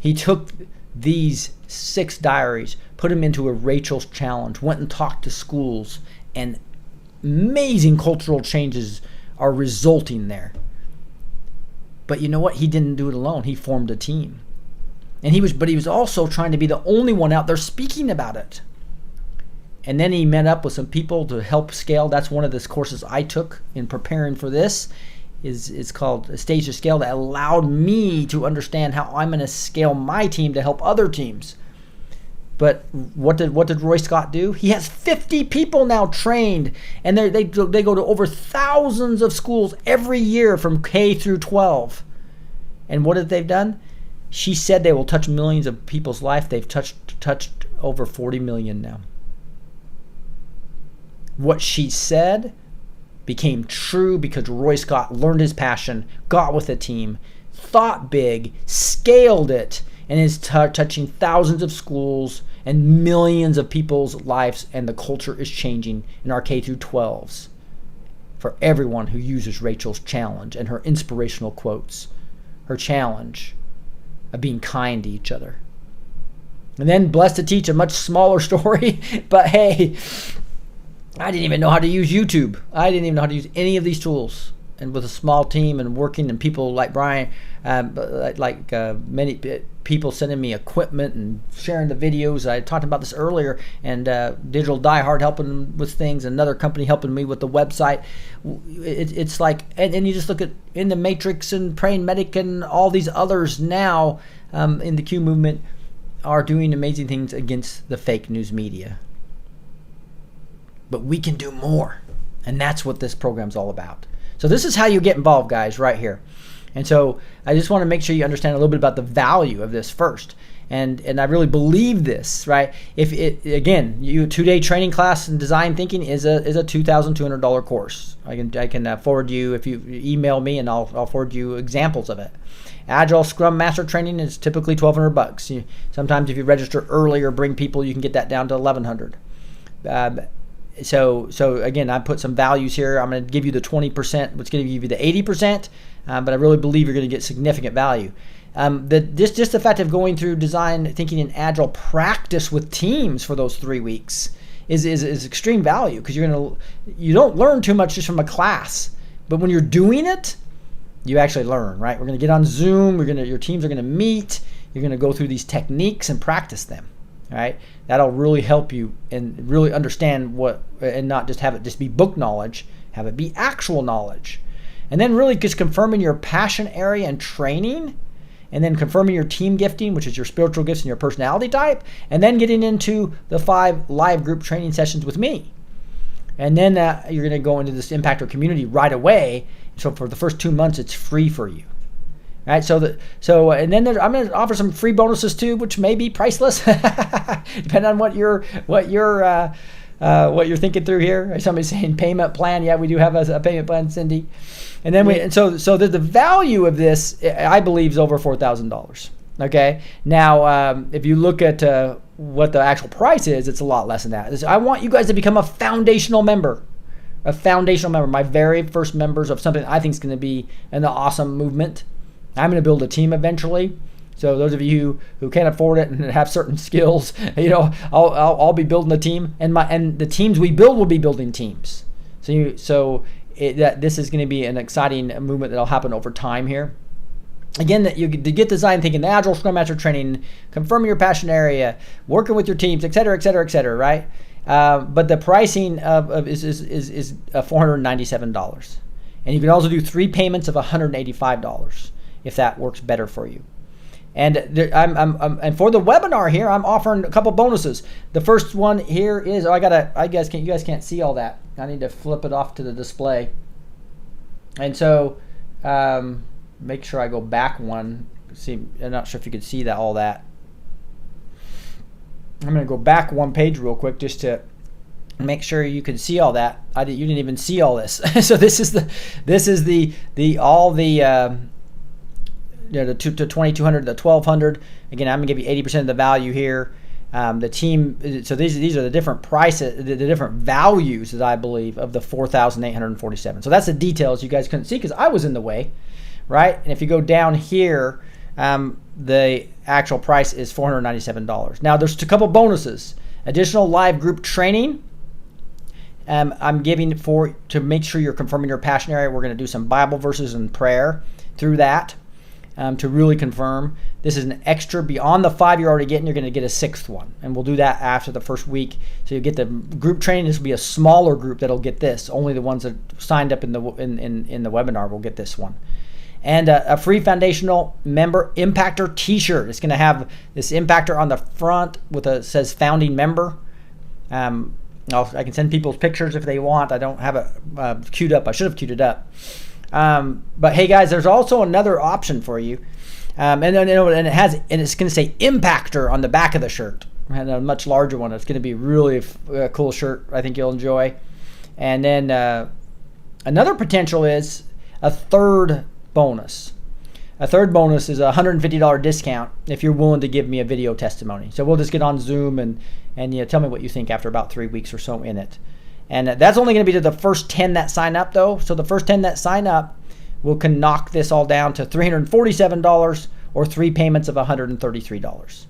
He took these 6 diaries, put them into a Rachel's challenge, went and talked to schools, and amazing cultural changes are resulting there. But you know what? He didn't do it alone. He formed a team. And he was also trying to be the only one out there speaking about it. And then he met up with some people to help scale. That's one of the courses I took in preparing for this. It's called Stage to Scale, that allowed me to understand how I'm going to scale my team to help other teams. But what did Roy Scott do? He has 50 people now trained, and they go to over thousands of schools every year from K through 12. And what have they done? She said they will touch millions of people's life. They've touched over 40 million now. What she said became true because Roy Scott learned his passion, got with a team, thought big, scaled it, and is touching thousands of schools and millions of people's lives, and the culture is changing in our K through 12s for everyone who uses Rachel's challenge and her inspirational quotes, her challenge of being kind to each other. And then blessed to teach a much smaller story, but hey, I didn't even know how to use YouTube. I didn't even know how to use any of these tools. and with a small team and working, and people like Brian, many people sending me equipment and sharing the videos. I talked about this earlier, and Digital Diehard helping with things, another company helping me with the website. It's like, and you just look at In the Matrix and Praying Medic and all these others now in the Q movement are doing amazing things against the fake news media. But we can do more, and that's what this program's all about. So this is how you get involved, guys, right here. And so I just want to make sure you understand a little bit about the value of this first. And I really believe this, right? If it, again, you 2-day training class in design thinking is a $2,200 course. I can forward you, if you email me, and I'll forward you examples of it. Agile Scrum Master training is typically $1,200. Sometimes if you register early or bring people, you can get that down to $1,100. So again, I put some values here. I'm going to give you the 20%, which is going to give you the 80%, but I really believe you're going to get significant value. Just the fact of going through design thinking and agile practice with teams for those 3 weeks is extreme value, because you don't learn too much just from a class, but when you're doing it, you actually learn, right? We're going to get on Zoom. Your teams are going to meet. You're going to go through these techniques and practice them. Right, that'll really help you and really understand and not just have it just be book knowledge, have it be actual knowledge. And then really just confirming your passion area and training, and then confirming your team gifting, which is your spiritual gifts and your personality type, and then getting into the 5 live group training sessions with me. And then you're going to go into this impactor community right away. So for the first 2 months, it's free for you. Right, and then I'm going to offer some free bonuses too, which may be priceless, depending on what you're thinking through here. Somebody's saying payment plan. Yeah, we do have a payment plan, Cindy. And then so the value of this, I believe, is over $4,000. Okay. Now, if you look at what the actual price is, it's a lot less than that. I want you guys to become a foundational member. My very first members of something I think is going to be an awesome movement. I'm going to build a team eventually. So those of you who can't afford it and have certain skills, I'll be building a team, and the teams we build will be building teams. So this is going to be an exciting movement that'll happen over time here. Again, that you to get design thinking, the Agile Scrum Master training, confirming your passion area, working with your teams, et cetera, et cetera, et cetera, right? But the pricing is $497, and you can also do 3 payments of $185. If that works better for you. And and for the webinar here, I'm offering a couple bonuses. The first one here is you guys can't see all that. I need to flip it off to the display. And so make sure I go back one. See, I'm not sure if you could see all that. I'm going to go back one page real quick just to make sure you can see all that. You didn't even see all this. So this is the 2,200, the 1,200. Again, I'm gonna give you 80% of the value here. The team. So these are the different prices, the different values that I believe of the 4,847. So that's the details you guys couldn't see because I was in the way, right? And if you go down here, the actual price is $497. Now there's a couple bonuses. Additional live group training. I'm giving to make sure you're confirming your passion area. We're going to do some Bible verses and prayer through that. To really confirm. This is an extra beyond the 5 you're already getting. You're going to get a 6th one, and we'll do that after the first week. So you get the group training. This will be a smaller group that'll get this. Only the ones that signed up in the webinar will get this one, and a free foundational member impactor T-shirt. It's going to have this impactor on the front says founding member. I can send people's pictures if they want. I don't have it queued up. I should have queued it up. But hey guys, there's also another option for you, and it's going to say impactor on the back of the shirt, and a much larger one. It's going to be really a cool shirt. I think you'll enjoy. And then another potential is a third bonus. A third bonus is a $150 discount if you're willing to give me a video testimony. So we'll just get on Zoom and tell me what you think after about 3 weeks or so in it. And that's only going to be to the first 10 that sign up, though. So the first 10 that sign up can knock this all down to $347 or 3 payments of $133.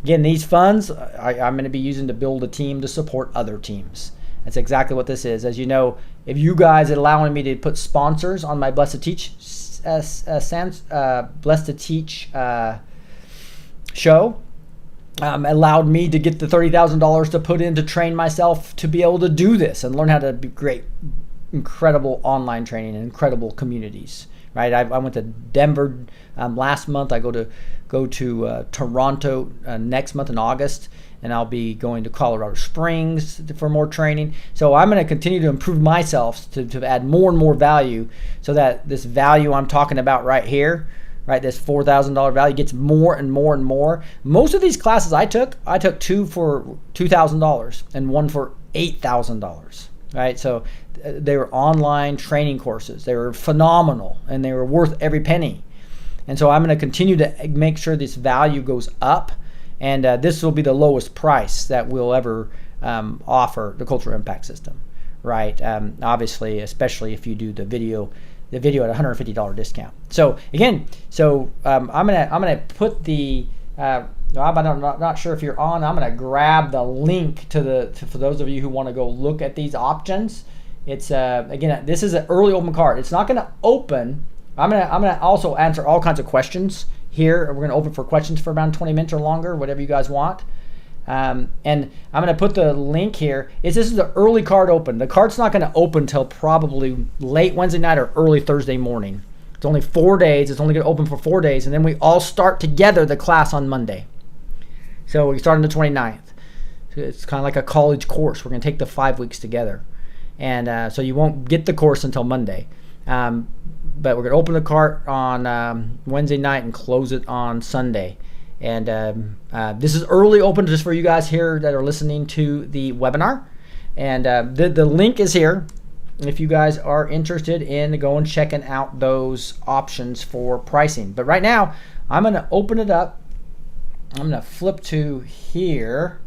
Again, these funds I'm going to be using to build a team to support other teams. That's exactly what this is. As you know, if you guys are allowing me to put sponsors on my Blessed to Teach Blessed to Teach show, allowed me to get the $30,000 to put in to train myself to be able to do this and learn how to be great, incredible online training and incredible communities. Right? I went to Denver last month. I go to Toronto next month in August, and I'll be going to Colorado Springs for more training. So I'm going to continue to improve myself to add more and more value, so that this value I'm talking about right here, right, this $4,000 value gets more and more and more. Most of these classes I took two for $2,000 and one for $8,000. Right? So they were online training courses. They were phenomenal, and they were worth every penny. And so I'm going to continue to make sure this value goes up, and this will be the lowest price that we'll ever offer the Cultural Impact System, right? Obviously, especially if you do the video at $150 discount. So again, I'm gonna put the Rob, I'm not sure if you're on. I'm gonna grab the link for those of you who want to go look at these options. It's again, this is an early open card. It's not gonna open. I'm gonna also answer all kinds of questions here. We're gonna open for questions for around 20 minutes or longer, whatever you guys want. And I'm gonna put the link here. This is the early card open. The card's not gonna open till probably late Wednesday night or early Thursday morning. It's only 4 days. It's only gonna open for 4 days, and then we all start together the class on Monday. So we start on the 29th. So it's kind of like a college course. We're gonna take the 5 weeks together, and so you won't get the course until Monday. But we're going to open the cart on Wednesday night and close it on Sunday. And this is early open just for you guys here that are listening to the webinar. And the link is here if you guys are interested in going checking out those options for pricing. But right now, I'm going to open it up. I'm going to flip to here,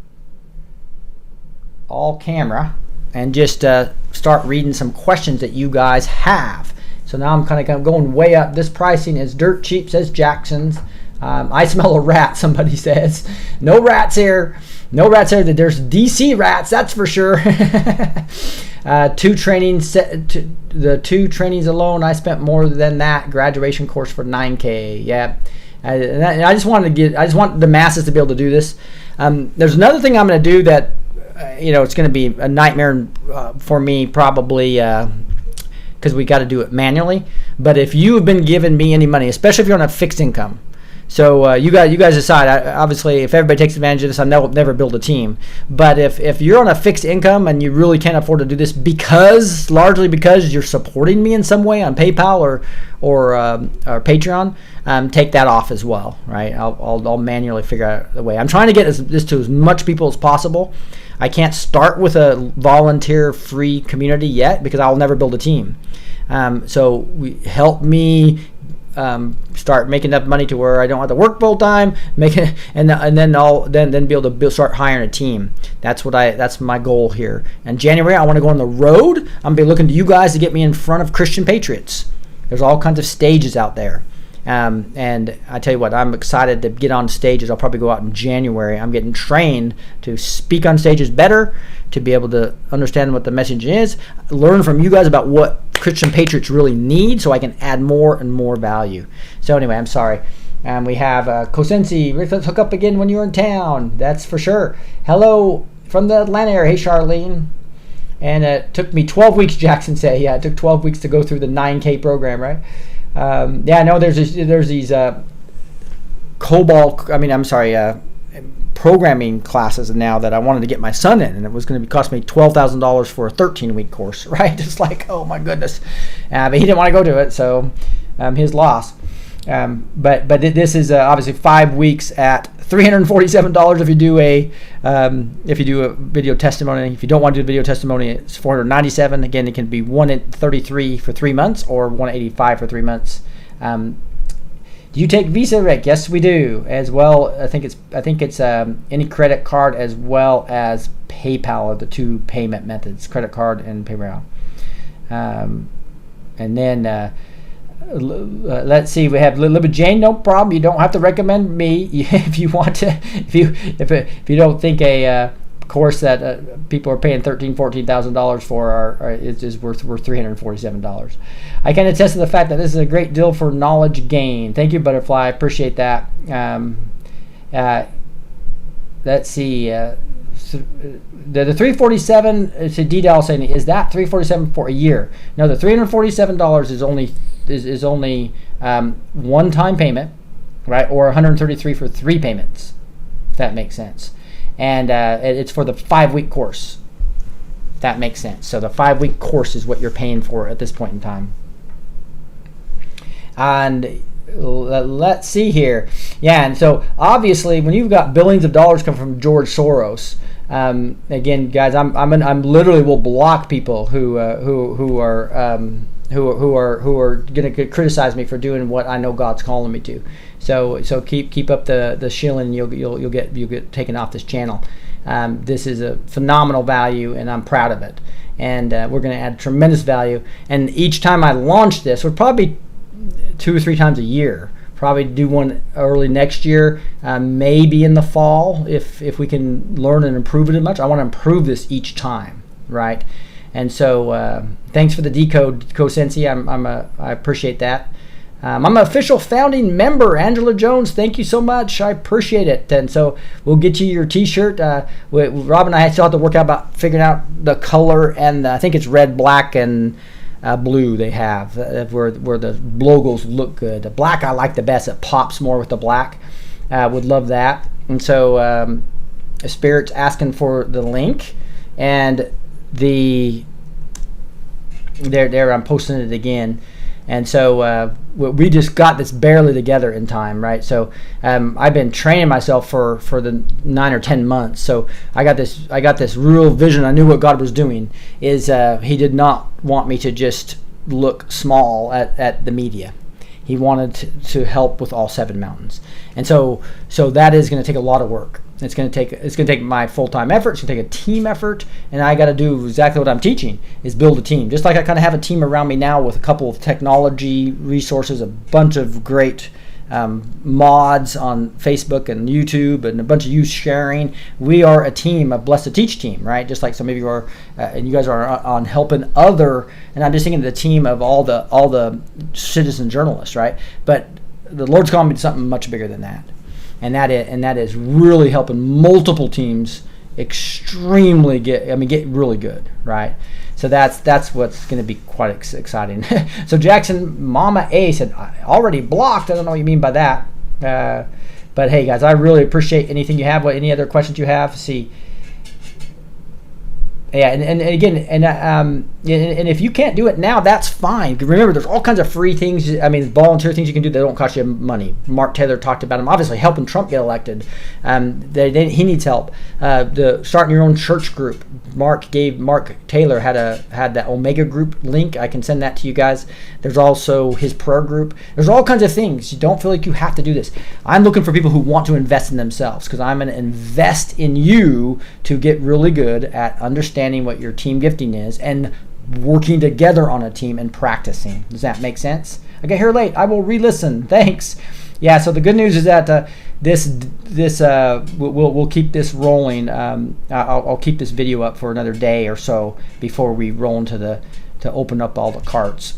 all camera, and just start reading some questions that you guys have. So now I'm kind of going way up. This pricing is dirt cheap, says Jackson's. I smell a rat, somebody says. No rats here. No rats here. There's DC rats, that's for sure. The two trainings alone, I spent more than that. Graduation course for $9K. Yeah. I just want the masses to be able to do this. There's another thing I'm going to do that, it's going to be a nightmare for me probably, because we got to do it manually. But if you have been giving me any money, especially if you're on a fixed income, so you guys decide. Obviously, if everybody takes advantage of this, I'll never build a team. But if you're on a fixed income and you really can't afford to do this largely because you're supporting me in some way on PayPal or Patreon, take that off as well, right? I'll manually figure out the way. I'm trying to get this to as much people as possible. I can't start with a volunteer-free community yet because I'll never build a team. So help me start making enough money to where I don't have to work full time, and then be able to start hiring a team. That's my goal here. In January, I want to go on the road. I'm gonna be looking to you guys to get me in front of Christian patriots. There's all kinds of stages out there. And I tell you what, I'm excited to get on stages. I'll probably go out in January. I'm getting trained to speak on stages better, to be able to understand what the message is, learn from you guys about what Christian patriots really need, so I can add more and more value. So anyway, I'm sorry. We have Kosensi, let's hook up again when you're in town. That's for sure. Hello from the Atlanta area. Hey, Charlene. And it took me 12 weeks, Jackson said. Yeah, it took 12 weeks to go through the 9K program, right? No, there's these programming classes now that I wanted to get my son in, and it was going to cost me $12,000 for a 13-week course, right? It's like, oh my goodness. But he didn't want to go to it, so his loss. But this is obviously 5 weeks at $347 if you do a video testimony. If you don't want to do a video testimony, it's $497. Again, it can be $133 for 3 months or $185 for 3 months. Do you take Visa, Rick? Yes, we do as well. I think it's any credit card as well as PayPal are the two payment methods: credit card and PayPal. And then. Let's see. We have Libby Jane. No problem. You don't have to recommend me if you want to. If you don't think a course that people are paying $14,000 for is worth $347. I can attest to the fact that this is a great deal for knowledge gain. Thank you, Butterfly. I appreciate that. Let's see. The $347 to D-Doll saying, is that $347 for a year? No, the $347 is only one-time payment, right? Or $133 for 3 payments, if that makes sense. And it's for the 5-week course. If that makes sense. So the 5-week course is what you're paying for at this point in time. And let's see here. Yeah, and so obviously when you've got billions of dollars come from George Soros, again, guys, I'm literally will block people who are going to criticize me for doing what I know God's calling me to. So keep up the shilling, and you'll get taken off this channel. This is a phenomenal value, and I'm proud of it. And we're going to add tremendous value. And each time I launch this, we're probably 2 or 3 times a year. Probably do one early next year, maybe in the fall if we can learn and improve it as much. I want to improve this each time, right? And so thanks for the decode, Cosensi. I appreciate that. I'm an official founding member, Angela Jones. Thank you so much. I appreciate it. And so we'll get you your T-shirt. Rob and I still have to work out about figuring out the color, and I think it's red, black, and blue they have where the logos look good. The black I like the best. It pops more with the black. Would love that. And so Spirit's asking for the link, and there I'm posting it again. And so we just got this barely together in time, right? So I've been training myself for the 9 or 10 months. So I got this real vision. I knew what God was doing. He did not want me to just look small at the media. He wanted to help with all 7 mountains. And so that is going to take a lot of work. It's going to take my full-time effort. It's going to take a team effort, and I got to do exactly what I'm teaching, is build a team. Just like I kind of have a team around me now with a couple of technology resources, a bunch of great mods on Facebook and YouTube, and a bunch of you sharing. We are a team, a Blessed to Teach team, right? Just like some of you are, and you guys are on helping other. And I'm just thinking of the team of all the citizen journalists, right? But the Lord's calling me to something much bigger than that. And that is really helping multiple teams extremely get really good, right? So that's what's going to be quite exciting. So Jackson Mama A said, already blocked. I don't know what you mean by that. But hey guys, I really appreciate anything you have. Any other questions you have? See. Yeah, and again, and if you can't do it now, that's fine. Remember, there's all kinds of free things. Volunteer things you can do that don't cost you money. Mark Taylor talked about them. Obviously, helping Trump get elected. He needs help. Starting your own church group. Mark Taylor had that Omega group link. I can send that to you guys. There's also his prayer group. There's all kinds of things. You don't feel like you have to do this. I'm looking for people who want to invest in themselves, because I'm going to invest in you to get really good at understanding what your team gifting is and working together on a team and practicing. Does that make sense? I get here late. I will re-listen. Thanks. Yeah. So the good news is that we'll keep this rolling. I'll keep this video up for another day or so before we roll into to open up all the carts.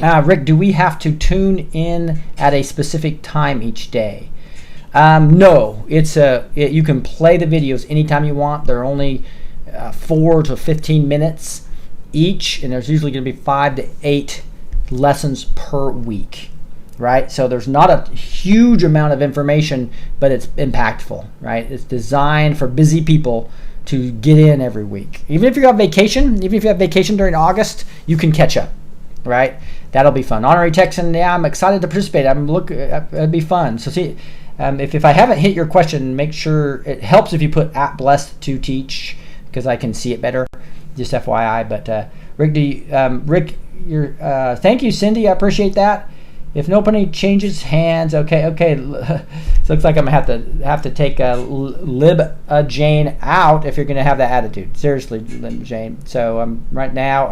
Rick, do we have to tune in at a specific time each day? No. You can play the videos anytime you want. They're only 4 to 15 minutes each, and there's usually going to be 5 to 8 lessons per week, right? So there's not a huge amount of information, but it's impactful, right? It's designed for busy people to get in every week. Even if you have vacation during August, you can catch up, right? That'll be fun. Honorary Texan, yeah, I'm excited to participate. It'll be fun. So see, if I haven't hit your question, make sure it helps if you put @blessed to teach, because I can see it better, just FYI. But Rick, thank you, Cindy. I appreciate that. If nobody changes hands, okay. Looks like I'm gonna have to take Lib Jane out if you're gonna have that attitude. Seriously, Lib Jane. So right now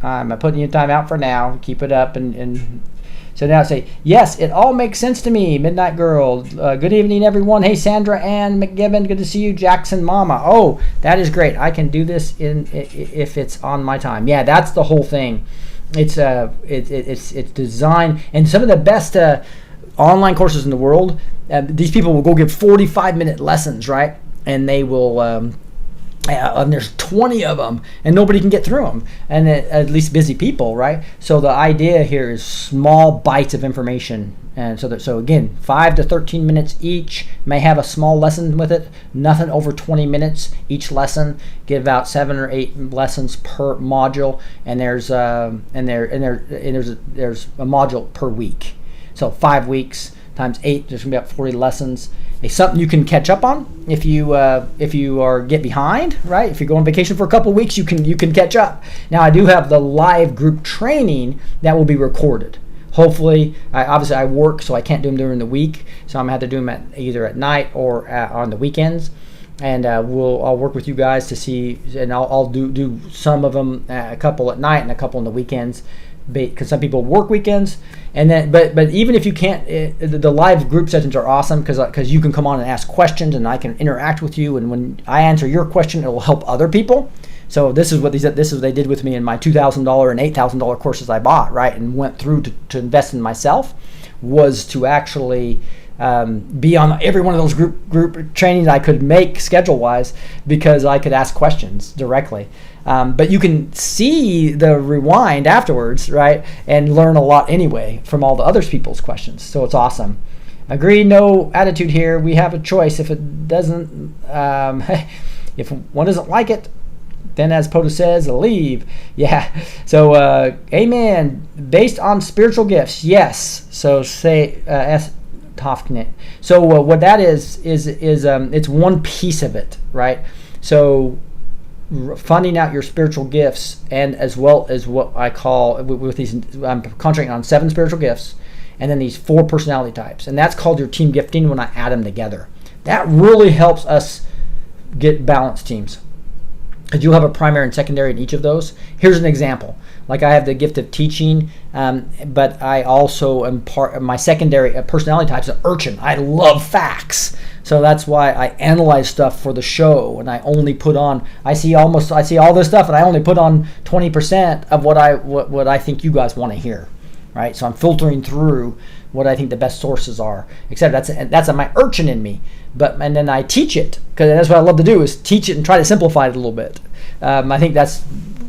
I'm putting you time out for now. Keep it up and So now say, yes, it all makes sense to me. Midnight Girl. Good evening, everyone. Hey, Sandra Ann McGibbon. Good to see you. Jackson Mama. Oh, that is great. I can do this if it's on my time. Yeah, that's the whole thing. It's designed, and some of the best online courses in the world. These people will go give 45-minute lessons, right? And they will. And there's 20 of them, and nobody can get through them, and at least busy people, right? So the idea here is small bites of information, and so again, 5 to 13 minutes each. May have a small lesson with it, nothing over 20 minutes each lesson. Give out 7 or 8 lessons per module, and there's a module per week. So 5 weeks times 8, there's gonna be about 40 lessons. It's something you can catch up on if you get behind, right? If you go on vacation for a couple of weeks, you can catch up. Now I do have the live group training that will be recorded. Hopefully, I work, so I can't do them during the week, so I'm gonna have to do them either at night or on the weekends. And I'll work with you guys to see, and I'll do some of them, a couple at night and a couple on the weekends, because some people work weekends. And then, but even if you can't, the live group sessions are awesome because you can come on and ask questions, and I can interact with you. And when I answer your question, it will help other people. So this is what they did with me in my $2,000 and $8,000 courses I bought, right, and went through to invest in myself, was to actually be on every one of those group trainings I could make schedule-wise, because I could ask questions directly. But you can see the rewind afterwards, right, and learn a lot anyway from all the other people's questions. So it's awesome. Agree, no attitude here. We have a choice. If it doesn't, if one doesn't like it, then as POTUS says, leave. Yeah. So amen. Based on spiritual gifts, yes. So say S. Tofknit. So what that is it's one piece of it, right? So funding out your spiritual gifts, and as well as what I call with these, I'm concentrating on 7 spiritual gifts, and then these 4 personality types, and that's called your team gifting when I add them together. That really helps us get balanced teams, because you'll have a primary and secondary in each of those. Here's an example. Like I have the gift of teaching, but I also am my secondary personality type is an urchin. I love facts. So that's why I analyze stuff for the show, and I only put on, I see all this stuff, and I only put on 20% of what I think you guys want to hear, right? So I'm filtering through what I think the best sources are, except that's my urchin in me. And then I teach it, because that's what I love to do, is teach it and try to simplify it a little bit. I think that's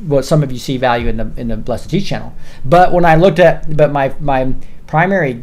what some of you see value in the Blessed to Teach channel. But when I looked at, my primary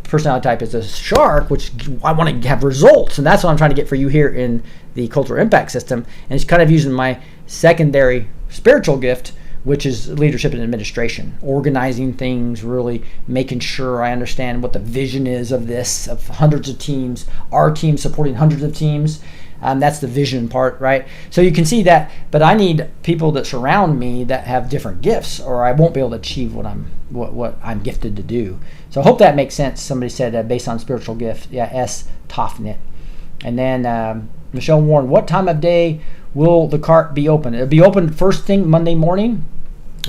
personality type is a shark, which I want to have results, and that's what I'm trying to get for you here in the Cultural Impact System. And it's kind of using my secondary spiritual gift, which is leadership and administration, organizing things, really making sure I understand what the vision is of this, of hundreds of teams, our team supporting hundreds of teams. That's the vision part, right? So you can see that, but I need people that surround me that have different gifts, or I won't be able to achieve what I'm gifted to do. So I hope that makes sense. Somebody said based on spiritual gift. Yeah, S. Tofnit. And then Michelle Warren, what time of day will the cart be open? It'll be open first thing Monday morning.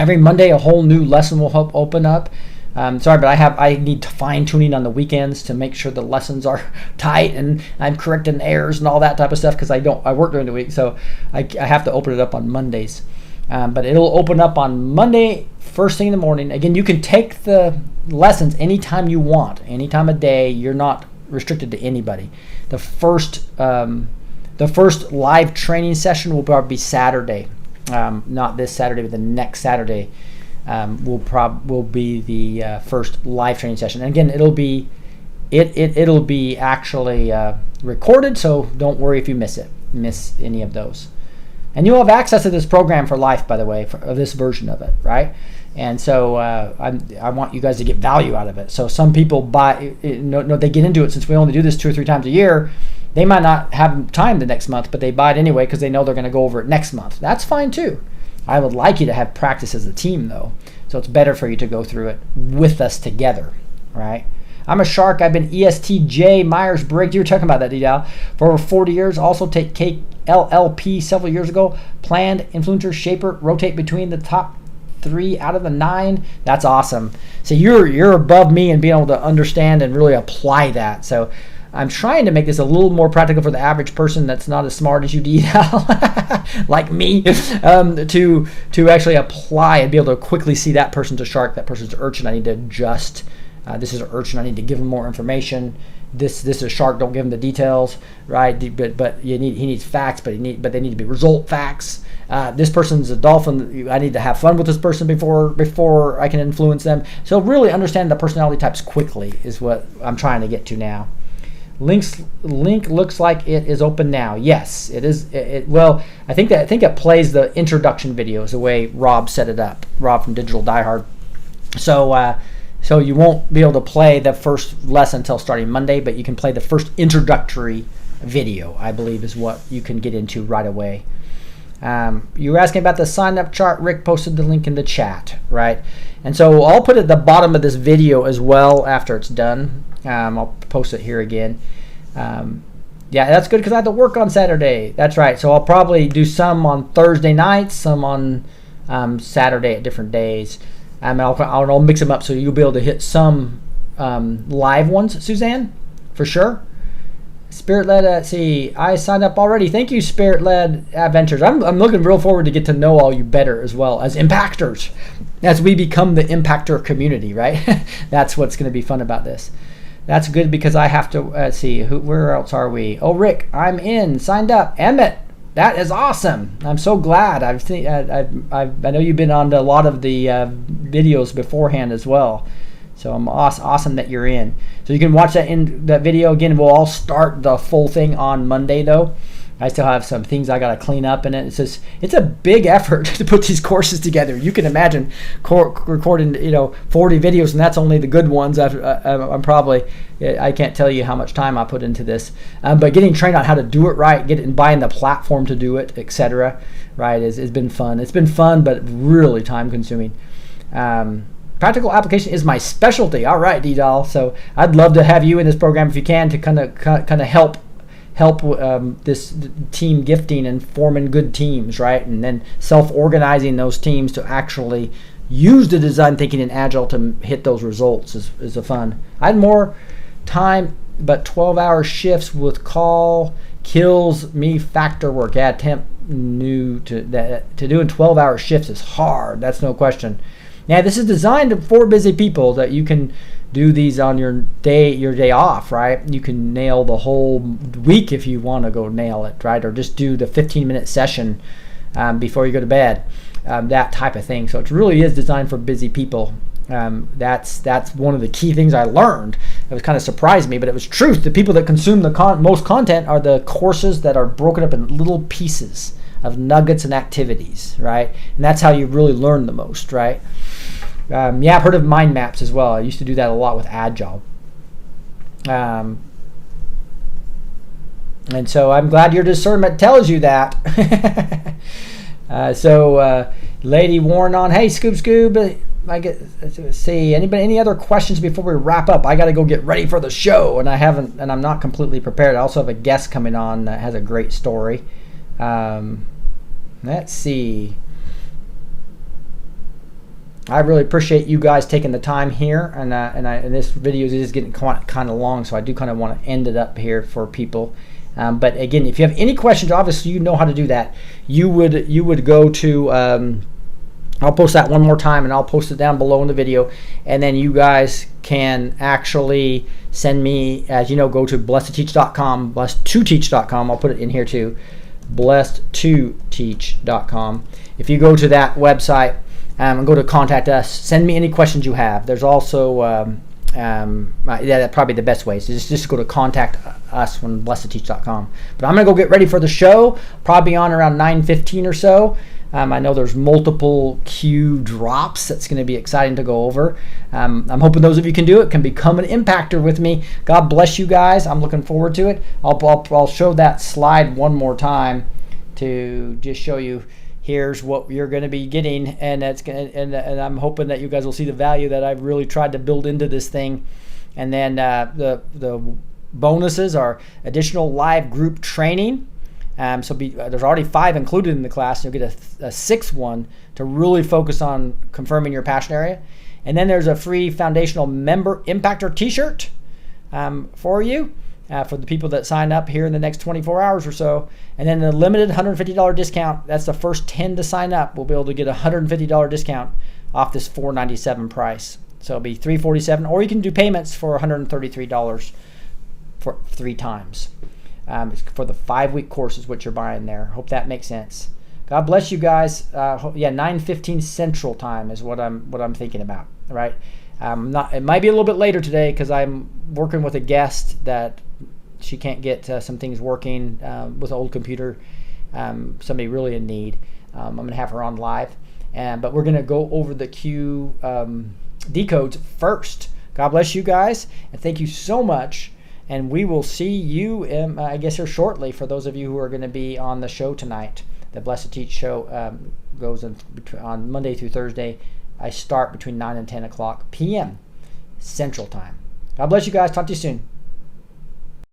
Every Monday, a whole new lesson will help open up. Sorry, but I need fine tuning on the weekends to make sure the lessons are tight, and I'm correcting errors and all that type of stuff, because I work during the week, so I have to open it up on Mondays. But it'll open up on Monday first thing in the morning. Again, you can take the lessons anytime you want, any time of day. You're not restricted to anybody. The first live training session will probably be Saturday, not this Saturday, but the next Saturday. Will be the first live training session. And again, it'll be actually recorded, so don't worry if you miss any of those. And you'll have access to this program for life, by the way, of this version of it, right? And so I want you guys to get value out of it. So some people they get into it, since we only do this 2 or 3 times a year. They might not have time the next month, but they buy it anyway because they know they're going to go over it next month. That's fine too. I would like you to have practice as a team, though. So it's better for you to go through it with us together, right? I'm a shark. I've been ESTJ, Myers-Briggs. You were talking about that, D-Dow. For over 40 years. Also take KLLP several years ago. Planned, influencer, shaper, rotate between the top 3 out of the 9. That's awesome. So you're above me in being able to understand and really apply that. So I'm trying to make this a little more practical for the average person that's not as smart as you, Dal, like me, to actually apply and be able to quickly see that person's a shark, that person's an urchin. I need to adjust. This is an urchin. I need to give them more information. This is a shark. Don't give him the details, right? But he needs facts, but they need to be result facts. This person's a dolphin. I need to have fun with this person before I can influence them. So really understand the personality types quickly is what I'm trying to get to now. Link looks like it is open now. Yes, it is. Well, I think it plays the introduction video is the way Rob set it up. Rob from Digital Diehard. So you won't be able to play the first lesson until starting Monday, but you can play the first introductory video, I believe, is what you can get into right away. You were asking about the sign-up chart. Rick posted the link in the chat, right? And so I'll put it at the bottom of this video as well after it's done. I'll post it here again. Yeah, that's good because I have to work on Saturday. That's right. So I'll probably do some on Thursday nights, some on Saturday at different days. I'll mix them up so you'll be able to hit some live ones, Suzanne, for sure. Spirit-led, see, I signed up already. Thank you, Spirit-led Adventures. I'm looking real forward to get to know all you better as well as impactors, as we become the impactor community, right? That's what's going to be fun about this. That's good because I have to see where else are we? Oh, Rick, I'm in, signed up. Emmett, that is awesome. I'm so glad. I know you've been on a lot of the videos beforehand as well. So I'm awesome that you're in. So you can watch that video again. We'll all start the full thing on Monday though. I still have some things I got to clean up in it. It's a big effort to put these courses together. You can imagine recording 40 videos, and that's only the good ones. I can't tell you how much time I put into this. But getting trained on how to do it right, buying the platform to do it, etc. Right, has been fun. It's been fun, but really time consuming. Practical application is my specialty. All right, D-Doll. So I'd love to have you in this program if you can to kind of help this team gifting and forming good teams, right? And then self-organizing those teams to actually use the design thinking and agile to hit those results is a fun. I had more time, but 12-hour shifts with call kills me factor work. Yeah, temp new to doing 12-hour shifts is hard. That's no question. Now, this is designed for busy people that you can do these on your day off, right? You can nail the whole week if you want to go nail it, right? Or just do the 15-minute session before you go to bed, that type of thing. So it really is designed for busy people. That's one of the key things I learned. It was kind of surprised me, but it was truth. The people that consume the most content are the courses that are broken up in little pieces of nuggets and activities, right? And that's how you really learn the most, right? Yeah, I've heard of mind maps as well. I used to do that a lot with Agile. And so I'm glad your discernment tells you that. Lady Warren on, hey, Scoob. Let's see, any other questions before we wrap up? I got to go get ready for the show, and I'm not completely prepared. I also have a guest coming on that has a great story. Let's see. I really appreciate you guys taking the time here, and this video is getting kind of long, so I do kind of want to end it up here for people. But again, if you have any questions, obviously you know how to do that. You would go to I'll post that one more time, and I'll post it down below in the video, and then you guys can actually send me, as you know, go to blessed2teach.com, blessed2teach.com. I'll put it in here too, blessed2teach.com. If you go to that website and go to contact us, send me any questions you have. There's also that's probably the best way. So just go to contact us on blessed2teach.com. But I'm gonna go get ready for the show. Probably on around 9:15 or so. I know there's multiple Q drops. That's going to be exciting to go over. I'm hoping those of you can do it, can become an impactor with me. God bless you guys. I'm looking forward to it. I'll show that slide one more time to just show you. Here's what you're going to be getting, and I'm hoping that you guys will see the value that I've really tried to build into this thing. And then the bonuses are additional live group training. There's already 5 included in the class. You'll get a 6th one to really focus on confirming your passion area. And then there's a free Foundational Member Impactor T-Shirt for you, for the people that sign up here in the next 24 hours or so. And then the limited $150 discount, that's the first 10 to sign up, will be able to get a $150 discount off this $497 price. So it'll be $347, or you can do payments for $133 for 3 times. For the 5-week courses which you're buying there. Hope that makes sense. God bless you guys. 9:15 Central Time is what I'm thinking about. Right? It might be a little bit later today because I'm working with a guest that she can't get some things working with an old computer. Somebody really in need. I'm gonna have her on live, but we're gonna go over the QD codes first. God bless you guys, and thank you so much. And we will see you, I guess, here shortly for those of you who are going to be on the show tonight. The Blessed Teach show goes on Monday through Thursday. I start between 9 and 10 o'clock p.m. Central Time. God bless you guys. Talk to you soon.